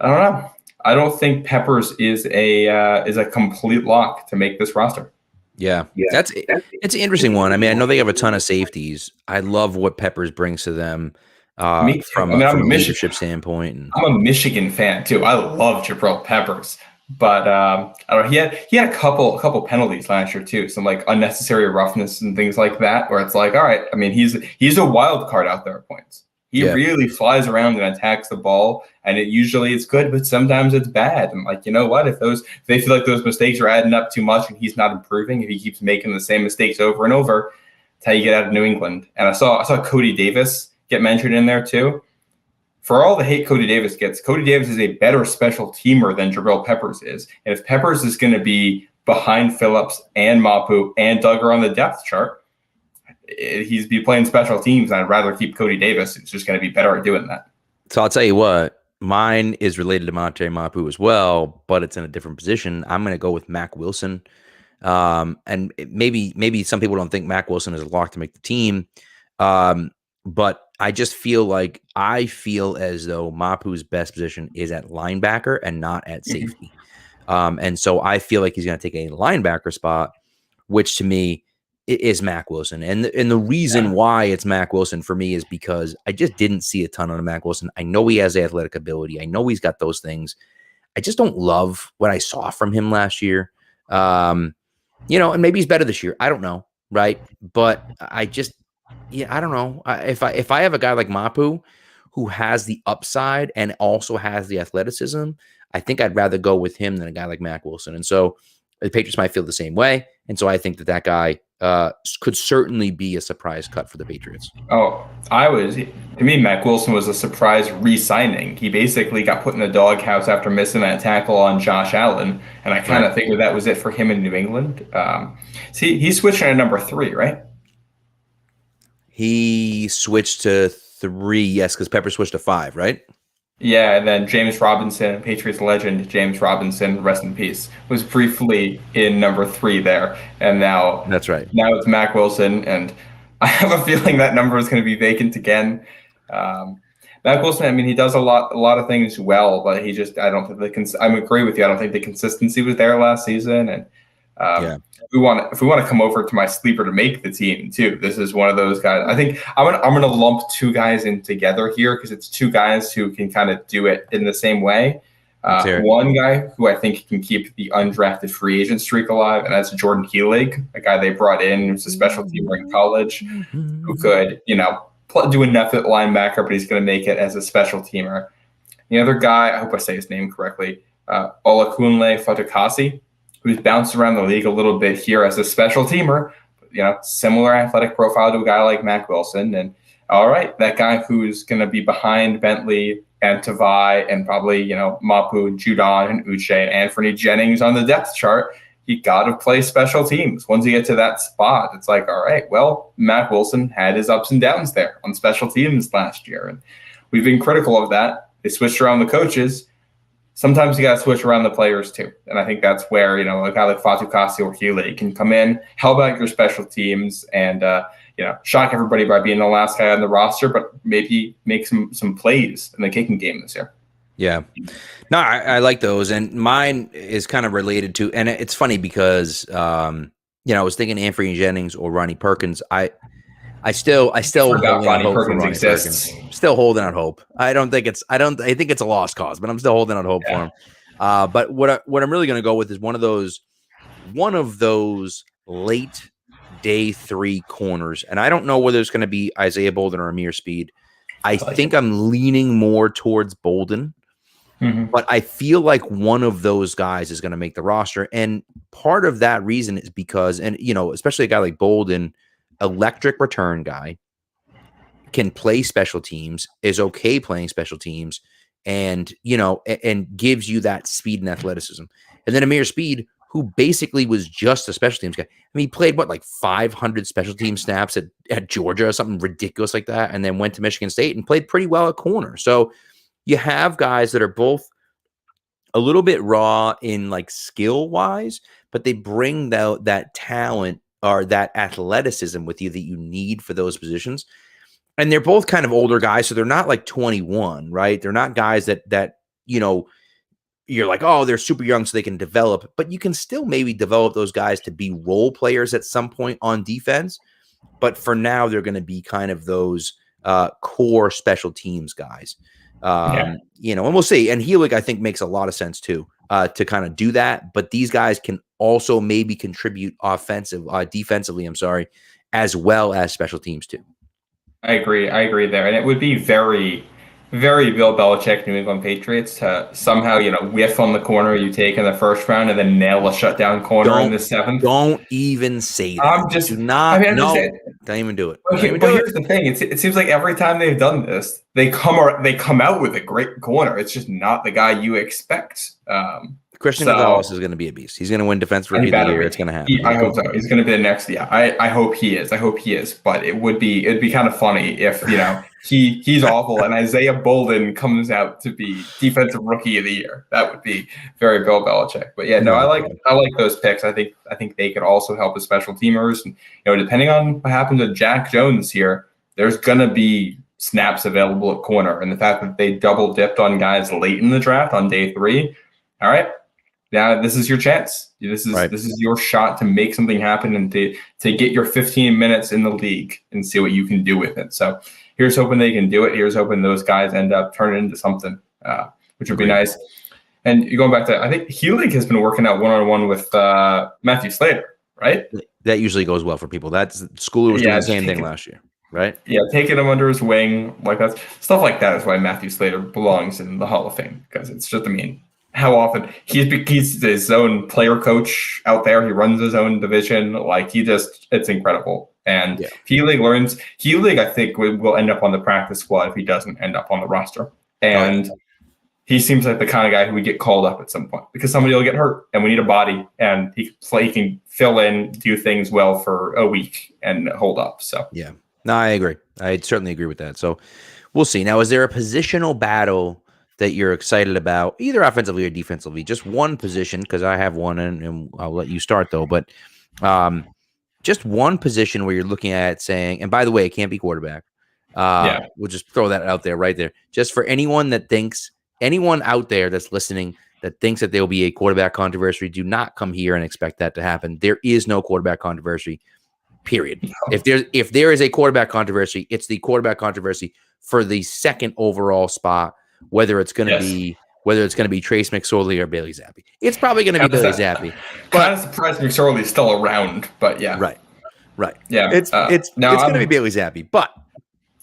I don't know. I don't think Peppers is a complete lock to make this roster. Yeah. It's an interesting one. I mean, I know they have a ton of safeties. I love what Peppers brings to them from a leadership standpoint. I'm a Michigan fan too. I love Jabril Peppers, but I don't know. He had a couple penalties last year too, some like unnecessary roughness and things like that, where it's like, all right. I mean, he's a wild card out there at points. He really flies around and attacks the ball, and usually it's good, but sometimes it's bad. And like, you know what? If they feel like those mistakes are adding up too much and he's not improving, if he keeps making the same mistakes over and over, that's how you get out of New England. And I saw Cody Davis get mentioned in there too. For all the hate Cody Davis gets, Cody Davis is a better special teamer than Jabril Peppers is. And if Peppers is going to be behind Phillips and Mapu and Duggar on the depth chart, he's be playing special teams, and I'd rather keep Cody Davis. It's just going to be better at doing that. So I'll tell you what, mine is related to Monte Mapu as well, but it's in a different position. I'm going to go with Mac Wilson. And maybe some people don't think Mac Wilson is a lock to make the team. But I just feel as though Mapu's best position is at linebacker and not at safety. And so I feel like he's going to take a linebacker spot, which to me is Mac Wilson. And the reason why it's Mac Wilson for me is because I just didn't see a ton of Mac Wilson. I know he has athletic ability. I know he's got those things. I just don't love what I saw from him last year. And maybe he's better this year. I don't know. Right. But I don't know. If I have a guy like Mapu who has the upside and also has the athleticism, I think I'd rather go with him than a guy like Mac Wilson. And so the Patriots might feel the same way. And so I think that guy could certainly be a surprise cut for the Patriots. Oh, to me, Mac Wilson was a surprise re-signing. He basically got put in the doghouse after missing that tackle on Josh Allen. And I kind of figured that was it for him in New England. He's switching to number 3, right? He switched to 3, yes, because Pepper switched to 5, right? Yeah, and then James Robinson, Patriots legend James Robinson, rest in peace, was briefly in number 3 there, and now that's right. Now it's Mac Wilson, and I have a feeling that number is going to be vacant again. Mac Wilson, I mean, he does a lot of things well, but I don't think I agree with you. I don't think the consistency was there last season, and if we want to come over to my sleeper to make the team too, this is one of those guys. I think I'm gonna lump 2 guys in together here because it's 2 guys who can kind of do it in the same way. One guy who I think can keep the undrafted free agent streak alive, and that's Jordan Heelig, a guy they brought in who's a special teamer in college who could, do enough at linebacker, but he's going to make it as a special teamer. The other guy, I hope I say his name correctly, Olakunle Fatukasi, who's bounced around the league a little bit here as a special teamer, similar athletic profile to a guy like Mac Wilson. And all right, that guy who's going to be behind Bentley and Tavai and probably, Mapu and Judon and Uche and Anthony Jennings on the depth chart, you got to play special teams. Once you get to that spot, it's like, all right, well, Mac Wilson had his ups and downs there on special teams last year. And we've been critical of that. They switched around the coaches. Sometimes you got to switch around the players too. And I think that's where, a guy like Fatukasi or Healy can come in, help out your special teams and, shock everybody by being the last guy on the roster, but maybe make some plays in the kicking game this year. Yeah. No, I like those. And mine is kind of related to, and it's funny because, I was thinking Anthony Jennings or Ronnie Perkins. I still forgot Ronnie Perkins exists. Still holding out hope. I think it's a lost cause, but I'm still holding out hope for him. But what I'm really going to go with is one of those late day 3 corners. And I don't know whether it's going to be Isaiah Bolden or Amir Speed. I think I'm leaning more towards Bolden. Mm-hmm. But I feel like one of those guys is going to make the roster. And part of that reason is because, and especially a guy like Bolden, electric return guy, can play special teams, is okay playing special teams, and and gives you that speed and athleticism. And then Amir Speed, who basically was just a special teams guy. I mean, he played 500 special team snaps at Georgia or something ridiculous like that, and then went to Michigan State and played pretty well at corner. So you have guys that are both a little bit raw in skill wise, but they bring that talent or that athleticism with you that you need for those positions. And they're both kind of older guys. So they're not 21, right? They're not guys that you're like, oh, they're super young so they can develop, but you can still maybe develop those guys to be role players at some point on defense. But for now, they're going to be kind of those core special teams guys. And we'll see. And Heelig, I think, makes a lot of sense too, to kind of do that. But these guys can also maybe contribute defensively, as well as special teams too. I agree there. And it would be very, very Bill Belichick, New England Patriots to somehow, whiff on the corner you take in the first round and then nail a shutdown corner in the seventh. Don't even say that. I'm just, Do not. I'm just saying, don't even do it. But here's the thing: it seems like every time they've done this, they come out with a great corner. It's just not the guy you expect. Christian Gonzalez is going to be a beast. He's going to win Defensive Rookie of the Year. It's going to happen. I hope so. He's going to be the next. Yeah, I hope he is. But it'd be kind of funny if he's awful and Isaiah Bolden comes out to be Defensive Rookie of the Year. That would be very Bill Belichick. But yeah, no, I like those picks. I think they could also help with special teamers. And, depending on what happens with Jack Jones here, there's going to be snaps available at corner, and the fact that they double dipped on guys late in the draft on day 3. All right. Now this is your chance. This is your shot to make something happen and to get your 15 minutes in the league and see what you can do with it. So here's hoping they can do it. Here's hoping those guys end up turning into something, which would be nice. And going back to, I think Helig has been working out one-on-one with Matthew Slater, right? That usually goes well for people. That's Schooler was doing the same thing last year, right? Yeah, taking him under his wing, like that stuff like that is why Matthew Slater belongs in the Hall of Fame, because it's just, how often he's his own player coach out there. He runs his own division. Like it's incredible. And Helig, I think will end up on the practice squad if he doesn't end up on the roster. And he seems like the kind of guy who would get called up at some point because somebody will get hurt and we need a body, and he can fill in, do things well for a week and hold up. So yeah, no, I agree. I certainly agree with that. So we'll see. Now, is there a positional battle that you're excited about, either offensively or defensively? Just one position, because I have one, and I'll let you start though. But just one position where you're looking at it saying, and by the way, it can't be quarterback. We'll just throw that out there right there. Just for anyone out there that's listening that thinks that there will be a quarterback controversy, do not come here and expect that to happen. There is no quarterback controversy, period. No. If there is a quarterback controversy, it's the quarterback controversy for the second overall spot. Whether it's going to be Trace McSorley or Bailey Zappi, it's probably going to be Bailey Zappi. But I'm surprised McSorley is still around. But yeah, right. Yeah, it's going to be Bailey Zappi, but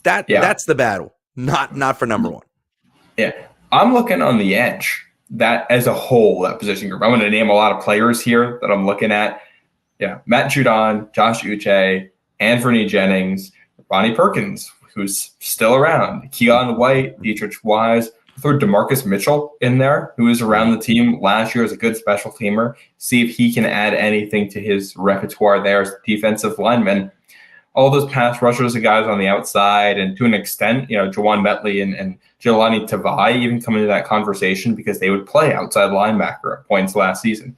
that's the battle, not for number one. Yeah, I'm looking on the edge. That as a whole, that position group. I'm going to name a lot of players here that I'm looking at. Yeah, Matt Judon, Josh Uche, Anthony Jennings, Ronnie Perkins, who's still around, Keon White, Dietrich Wise. Throw DeMarcus Mitchell in there, who was around the team last year as a good special teamer. See if he can add anything to his repertoire there as a defensive lineman. All those pass rushers and guys on the outside, and to an extent, Jawan Bentley and Jelani Tavai even come into that conversation because they would play outside linebacker at points last season.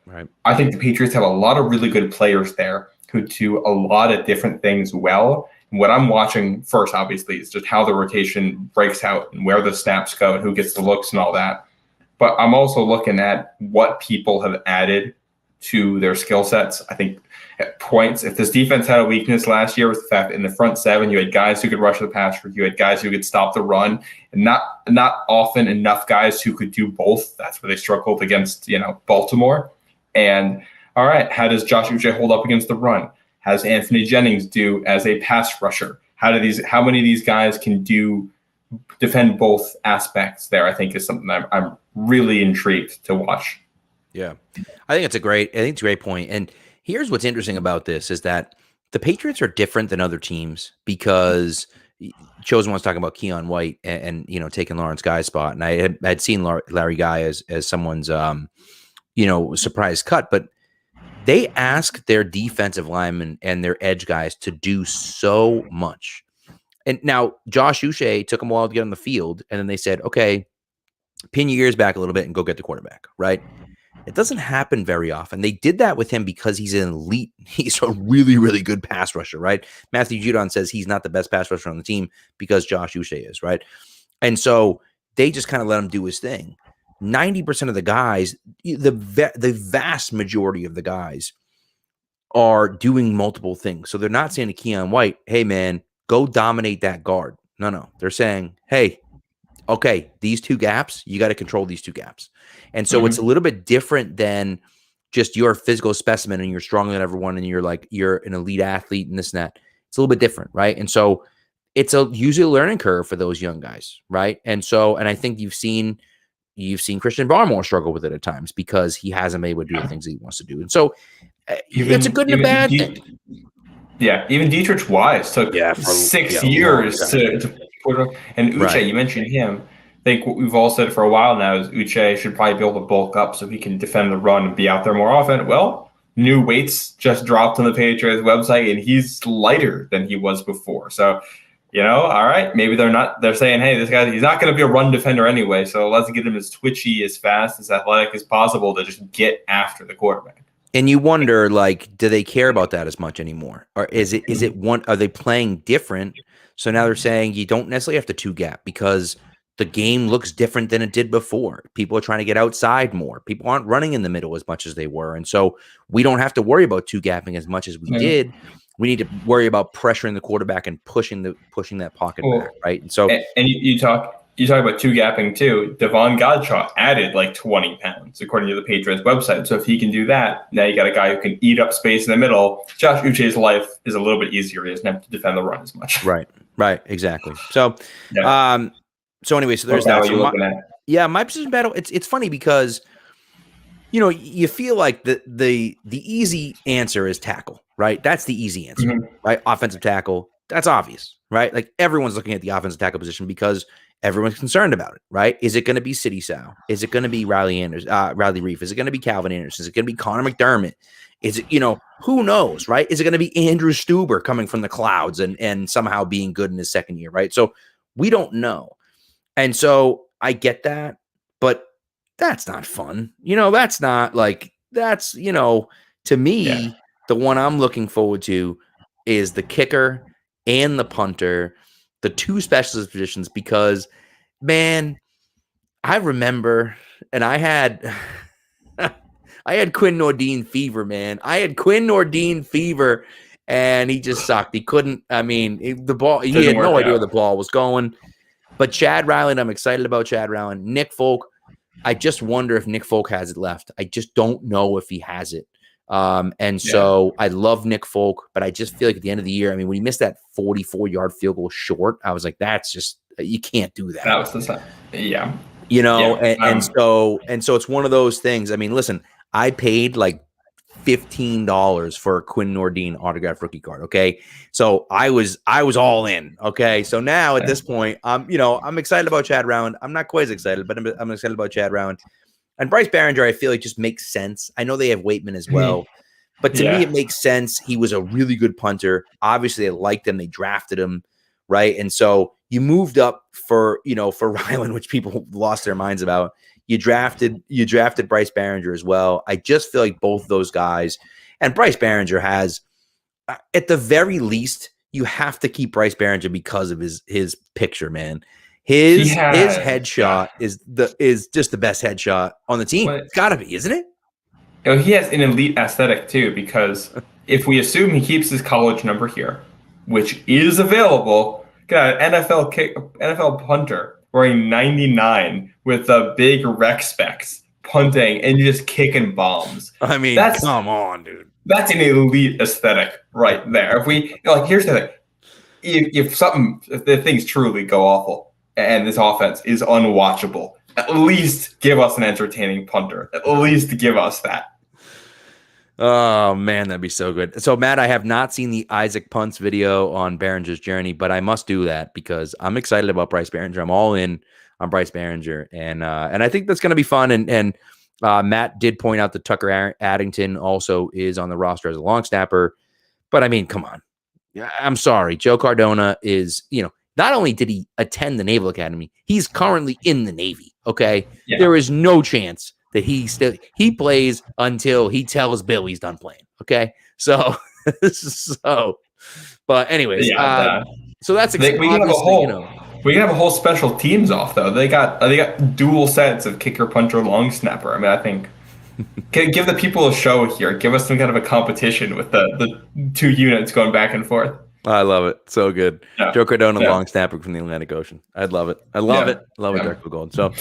Right. I think the Patriots have a lot of really good players there who do a lot of different things well. What I'm watching first, obviously, is just how the rotation breaks out and where the snaps go and who gets the looks and all that. But I'm also looking at what people have added to their skill sets. I think at points, if this defense had a weakness last year, was the fact that in the front 7, you had guys who could rush the passer, you had guys who could stop the run, and not often enough guys who could do both. That's where they struggled against, Baltimore. And all right, how does Josh Uche hold up against the run? How does Anthony Jennings do as a pass rusher? How many of these guys can defend both aspects there? I think is something I'm really intrigued to watch. Yeah, I think it's a great point. And here's what's interesting about this is that the Patriots are different than other teams because Chosen was talking about Keon White and taking Lawrence Guy's spot, and I had seen Larry Guy as someone's surprise cut, but they ask their defensive linemen and their edge guys to do so much. And now Josh Uche took them a while to get on the field, and then they said, okay, pin your ears back a little bit and go get the quarterback, right? It doesn't happen very often. They did that with him because he's an elite. He's a really, really good pass rusher, right? Matthew Judon says he's not the best pass rusher on the team because Josh Uche is, right? And so they just kind of let him do his thing. 90% of the guys, the vast majority of the guys are doing multiple things. So they're not saying to Keon White, hey, man, go dominate that guard. No. They're saying, hey, okay, these two gaps, you got to control these two gaps. And so it's a little bit different than just you're a physical specimen and you're stronger than everyone and you're an elite athlete and this and that. It's a little bit different, right? And so it's usually a learning curve for those young guys, right? And I think you've seen Christian Barmore struggle with it at times because he hasn't been able to do the things he wants to do. And so it's a good and a bad thing. Yeah, even Dietrich Wise took 6 years to put it. And Uche, you mentioned him. I think what we've all said for a while now is Uche should probably be able to bulk up so he can defend the run and be out there more often. Well, new weights just dropped on the Patriots website, and he's lighter than he was before. So, all right, maybe they're saying, hey, this guy, he's not going to be a run defender anyway, so let's get him as twitchy, as fast, as athletic as possible to just get after the quarterback. And you wonder, do they care about that as much anymore? Or are they playing different? So now they're saying you don't necessarily have to two gap because the game looks different than it did before. People are trying to get outside more. People aren't running in the middle as much as they were. And so we don't have to worry about two gapping as much as we did. We need to worry about pressuring the quarterback and pushing that pocket back, right? And so you talk about two gapping too. Devon Godshaw added 20 pounds according to the Patriots website. So if he can do that, now you got a guy who can eat up space in the middle. Josh Uche's life is a little bit easier. He doesn't have to defend the run as much. Right, exactly. So so anyway, so there's that. So my position battle, it's funny because you feel like the easy answer is tackle, right? That's the easy answer, right? Offensive tackle, that's obvious, right? Like everyone's looking at the offensive tackle position because everyone's concerned about it, right? Is it going to be City Sal? Is it going to be Riley Reif? Is it going to be Calvin Anderson? Is it going to be Connor McDermott? Is it, who knows, right? Is it going to be Andrew Stuber coming from the clouds and somehow being good in his second year, right? So we don't know. And so I get that, but that's not fun. That's not to me, the one I'm looking forward to is the kicker and the punter, the two specialist positions, because, man, I remember, and I had Quinn Nordine fever, man. I had Quinn Nordine fever, and he just sucked. He couldn't, the ball, he had no idea where the ball was going. But Chad Ryland, I'm excited about Chad Ryland. Nick Folk, I just wonder if Nick Folk has it left. I just don't know if he has it. So I love Nick Folk, but I just feel like at the end of the year, when he missed that 44-yard field goal short, I was like, that's just, you can't do that. That was the time. Yeah. So it's one of those things. Listen, I paid $15 for a Quinn Nordine autographed rookie card. Okay. So I was all in. Okay. So now at this point, I'm excited about Chad Round. I'm not quite as excited, but I'm excited about Chad Round. And Bryce Behringer, I feel like just makes sense. I know they have Waitman as well, but to me, it makes sense. He was a really good punter. Obviously they liked him. They drafted him. Right. And so you moved up for Ryland, which people lost their minds about. You drafted Bryce Behringer as well. I just feel like both those guys, and Bryce Behringer has, at the very least, you have to keep Bryce Behringer because of his picture, man. His headshot is just the best headshot on the team. It's got to be, isn't it? He has an elite aesthetic too, because if we assume he keeps his college number here, which is available, got an NFL punter wearing 99 with the big rec specs, punting and just kicking bombs. Come on, dude. That's an elite aesthetic right there. If we here's the thing: if the things truly go awful and this offense is unwatchable, at least give us an entertaining punter. At least give us that. Oh, man, that'd be so good. So, Matt, I have not seen the Isaac Punts video on Behringer's journey, but I must do that because I'm excited about Bryce Behringer. I'm all in on Bryce Behringer, and I think that's going to be fun. And Matt did point out that Tucker Addington also is on the roster as a long snapper. But, come on. I'm sorry. Joe Cardona is, not only did he attend the Naval Academy, he's currently in the Navy, okay? Yeah. There is no chance that he plays until he tells Bill he's done playing. Okay. So, but anyways, so that's we can have a whole special teams off though. They got dual sets of kicker, punter, long snapper. I think give the people a show here. Give us some kind of a competition with the two units going back and forth. I love it. So good. Yeah. Joe Cardona, long snapper from the Atlantic Ocean. I'd love it. I love it. Love it. Dark Blue Gold. So,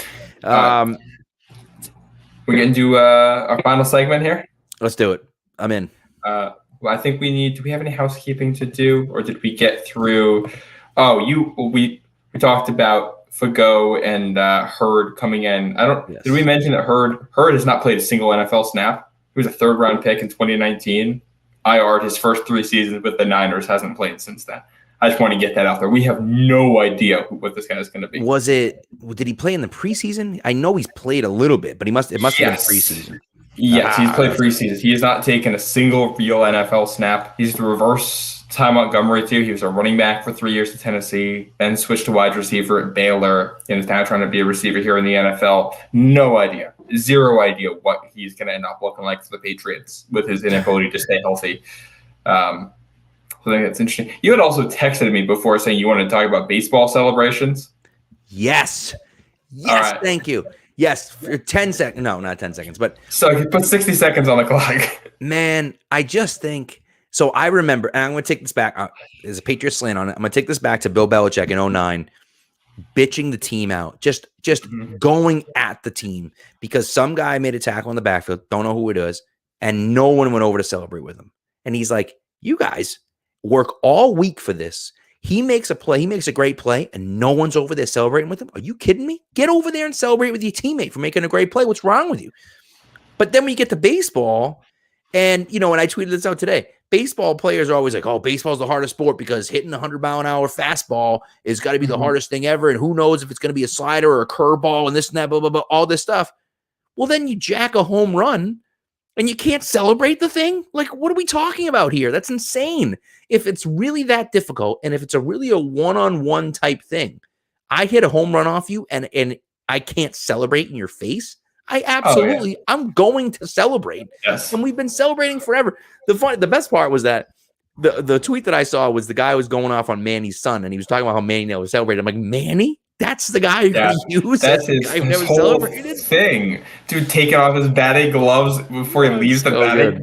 we're going to do our final segment here. Let's do it. I'm in. I think do we have any housekeeping to do, or did we get through Oh, we talked about Fago and Hurd coming in. Yes. Did we mention that Hurd has not played a single NFL snap? He was a 3rd round pick in 2019. IR'd his first 3 seasons with the Niners, hasn't played since then. I just want to get that out there. We have no idea what this guy is going to be. Did he play in the preseason? I know he's played a little bit, but it must have been preseason. Yes, he's played preseason. He has not taken a single real NFL snap. He's the reverse Ty Montgomery too. He was a running back for 3 years at Tennessee, then switched to wide receiver at Baylor, and is now trying to be a receiver here in the NFL. No idea. 0 idea what he's going to end up looking like for the Patriots with his inability to stay healthy. I think that's interesting. You had also texted me before saying you wanted to talk about baseball celebrations. Yes. Yes, right. Thank you. Yes, for 10 seconds. No, not 10 seconds, but so you put 60 seconds on the clock. Man, I just think so. I remember, and I'm going to take this back. There's a Patriots slant on it. I'm going to take this back to Bill Belichick in 2009, bitching the team out, just going at the team because some guy made a tackle in the backfield. Don't know who it is, and no one went over to celebrate with him. And he's like, "You guys work all week for this. He makes a play. He makes a great play, and no one's over there celebrating with him. Are you kidding me? Get over there and celebrate with your teammate for making a great play. What's wrong with you?" But then when you get to baseball, and, and I tweeted this out today, baseball players are always like, oh, baseball's the hardest sport because hitting a 100-mile-an-hour fastball is got to be the hardest thing ever, and who knows if it's going to be a slider or a curveball and this and that, blah, blah, blah, all this stuff. Well, then you jack a home run, and you can't celebrate the thing? Like, what are we talking about here? That's insane. If it's really that difficult, and if it's really a one-on-one type thing, I hit a home run off you, and I can't celebrate in your face, I absolutely, I'm going to celebrate. Yes. And we've been celebrating forever. The best part was that the tweet that I saw was the guy was going off on Manny's son, and he was talking about how Manny was celebrating. I'm like, Manny? That's the guy who used. That's his whole thing. Dude, taking off his batting gloves before he leaves the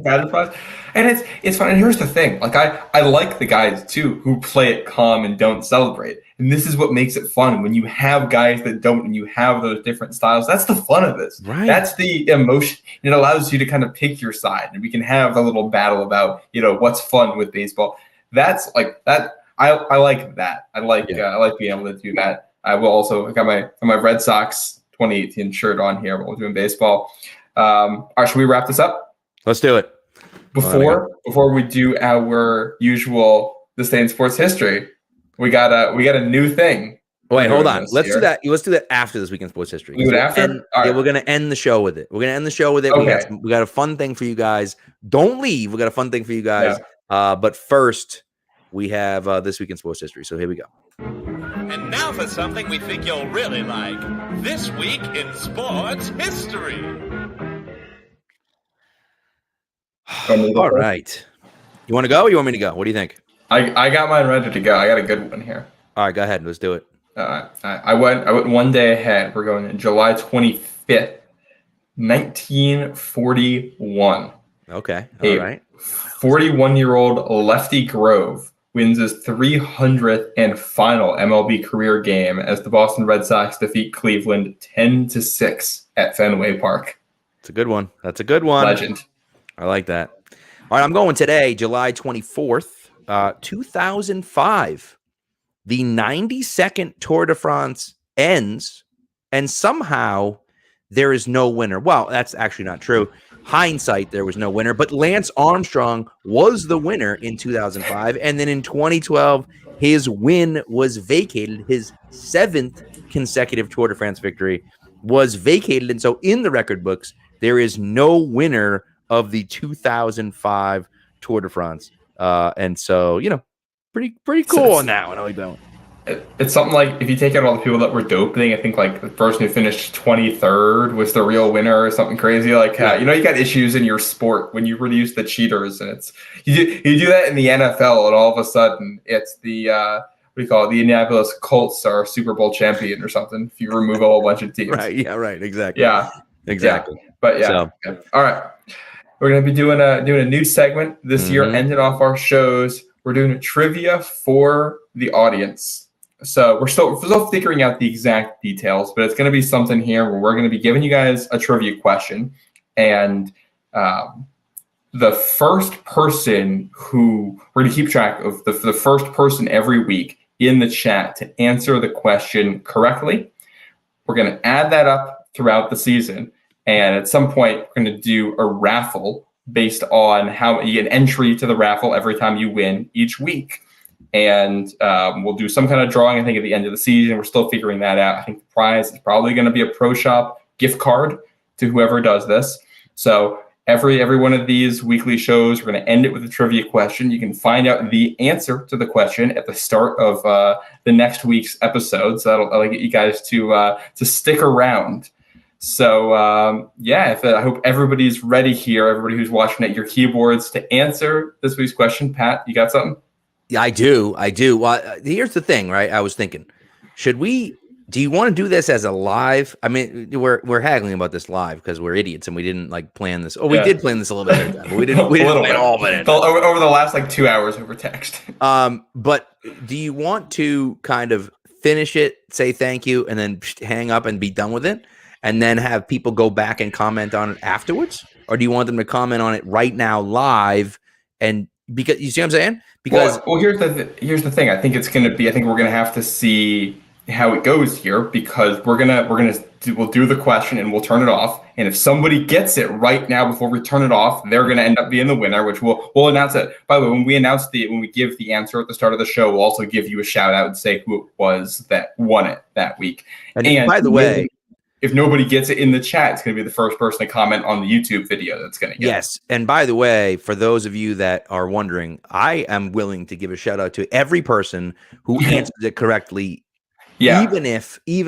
batting process. And it's fun. And here's the thing. Like, I like the guys, too, who play it calm and don't celebrate. And this is what makes it fun. When you have guys that don't and you have those different styles, that's the fun of this. Right. That's the emotion. It allows you to kind of pick your side. And we can have a little battle about, what's fun with baseball. That's like that. I like that. I like being able to do that. I will also I got my Red Sox 2018 shirt on here while we're doing baseball. All right, should we wrap this up? Let's do it. Before we do our usual This Day in Sports History, we got a new thing. Wait, hold on. Let's do that. Let's do that after This Week in Sports History. Do it after? All right. Yeah, we're gonna end the show with it. Okay. We got a fun thing for you guys. Don't leave. We got a fun thing for you guys. Yeah. But first, we have This Week in Sports History. So here we go. And now for something we think you'll really like. This Week in Sports History. All right. You want to go or you want me to go? What do you think? I got mine ready to go. I got a good one here. All right, go ahead. Let's do it. I went one day ahead. We're going in July 25th, 1941. Okay. All right. 41-year-old Lefty Grove wins his 300th and final MLB career game as the Boston Red Sox defeat Cleveland 10-6 at Fenway Park. It's a good one. That's a good one. Legend. I like that. All right, I'm going today, July 24th, 2005. The 92nd Tour de France ends, and somehow there is no winner. Well, that's actually not true. Hindsight, there was no winner, but Lance Armstrong was the winner in 2005, and then in 2012, his win was vacated. His 7th consecutive Tour de France victory was vacated, and so in the record books, there is no winner of the 2005 Tour de France. And so, pretty cool on that one. I like that one. It's something like, if you take out all the people that were doping, I think like the person who finished 23rd was the real winner or something crazy like that. You got issues in your sport when you release the cheaters, and it's you do that in the NFL, and all of a sudden it's the what do you call it? The Indianapolis Colts are Super Bowl champion or something if you remove a whole bunch of teams. Right. Yeah. Right. Exactly. Yeah. Exactly. Yeah. But yeah. All right. We're gonna be doing a new segment this year, ending off our shows. We're doing a trivia for the audience. So we're still figuring out the exact details, but it's going to be something here where we're going to be giving you guys a trivia question, and the first person who we're going to keep track of the first person every week in the chat to answer the question correctly. We're going to add that up throughout the season. And at some point, we're going to do a raffle based on how you get an entry to the raffle every time you win each week. And we'll do some kind of drawing, I think, at the end of the season. We're still figuring that out. I think the prize is probably going to be a Pro Shop gift card to whoever does this. So every one of these weekly shows, we're going to end it with a trivia question. You can find out the answer to the question at the start of the next week's episode. So that'll get you guys to stick around. So I hope everybody's ready here. Everybody who's watching at your keyboards to answer this week's question. Pat, you got something? Yeah, I do. Well, here's the thing, right? I was thinking, do you want to do this as a live? I mean, we're haggling about this live because we're idiots and we didn't plan this. Oh, we did plan this a little bit, but we didn't plan all of it. Over the last 2 hours over text. But do you want to kind of finish it, say thank you, and then hang up and be done with it, and then have people go back and comment on it afterwards? Or do you want them to comment on it right now live? And because you see what I'm saying? Because here's the thing. I think we're going to have to see how it goes here, because we'll do the question and we'll turn it off. And if somebody gets it right now before we turn it off, they're going to end up being the winner, which we'll announce it. By the way, when we give the answer at the start of the show, we'll also give you a shout out and say who it was that won it that week. And by the way, if nobody gets it in the chat, it's going to be the first person to comment on the YouTube video that's going to get it. Yes. And by the way, for those of you that are wondering, I am willing to give a shout out to every person who answered it correctly. Yeah. Even if you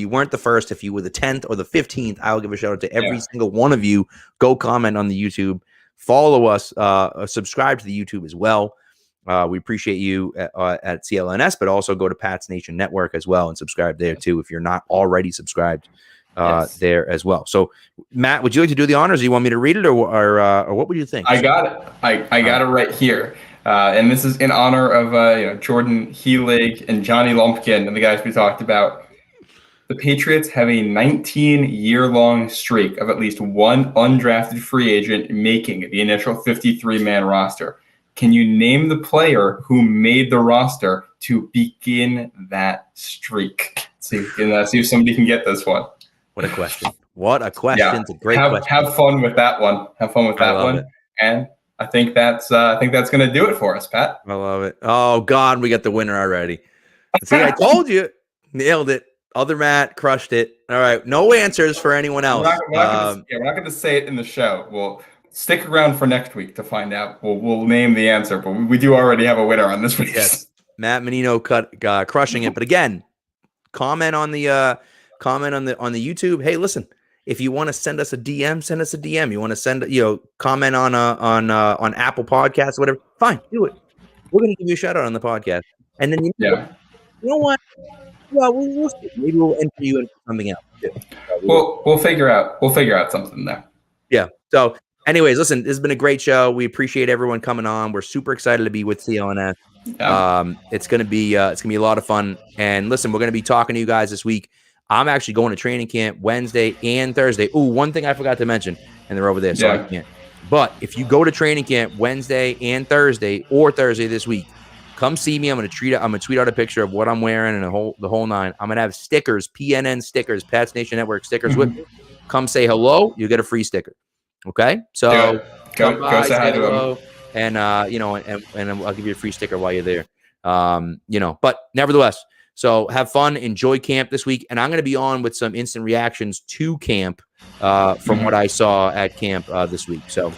weren't the first, if you were the 10th or the 15th, I'll give a shout out to every single one of you. Go comment on the YouTube, follow us, subscribe to the YouTube as well. We appreciate you at CLNS, but also go to Pat's Nation Network as well and subscribe there too if you're not already subscribed there as well. So, Matt, would you like to do the honors? Do you want me to read it, or what would you think? I got it. I got it right here. And this is in honor of Jordan Heelig and Johnny Lumpkin and the guys we talked about. The Patriots have a 19-year-long streak of at least one undrafted free agent making the initial 53-man roster. Can you name the player who made the roster to begin that streak? See if somebody can get this one. What a question. Yeah. It's a great question. Have fun with that one. And I think that's going to do it for us, Pat. I love it. Oh, God, we got the winner already. See, I told you. Nailed it. Other Matt crushed it. All right. No answers for anyone else. We're not going to say it in the show. We'll stick around for next week to find out. We'll name the answer, but we do already have a winner on this week. Yes. Matt Menino crushing it. But again, comment on the YouTube. Hey, listen. If you want to send us a DM, send us a DM. You want to send, comment on Apple Podcasts, whatever. Fine, do it. We're going to give you a shout out on the podcast, and then you know what? Well, we'll see. Maybe we'll enter you into something else too. We'll figure out something there. Yeah. So, anyways, listen, this has been a great show. We appreciate everyone coming on. We're super excited to be with CLNS. Yeah. It's gonna be a lot of fun. And listen, we're gonna be talking to you guys this week. I'm actually going to training camp Wednesday and Thursday. Oh, one thing I forgot to mention, and they're over there, so I can't. But if you go to training camp Wednesday and Thursday, or Thursday this week, come see me. I'm gonna tweet out a picture of what I'm wearing and the whole nine. I'm gonna have stickers, PNN stickers, Pat's Nation Network stickers with me. Come say hello, you get a free sticker. Okay, so go say hi to them, and and I'll give you a free sticker while you're there. But nevertheless. So have fun, enjoy camp this week, and I'm going to be on with some instant reactions to camp from what I saw at camp this week. So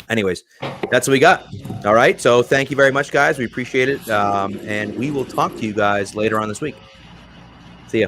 anyways, that's what we got. All right, so thank you very much, guys. We appreciate it, and we will talk to you guys later on this week. See ya.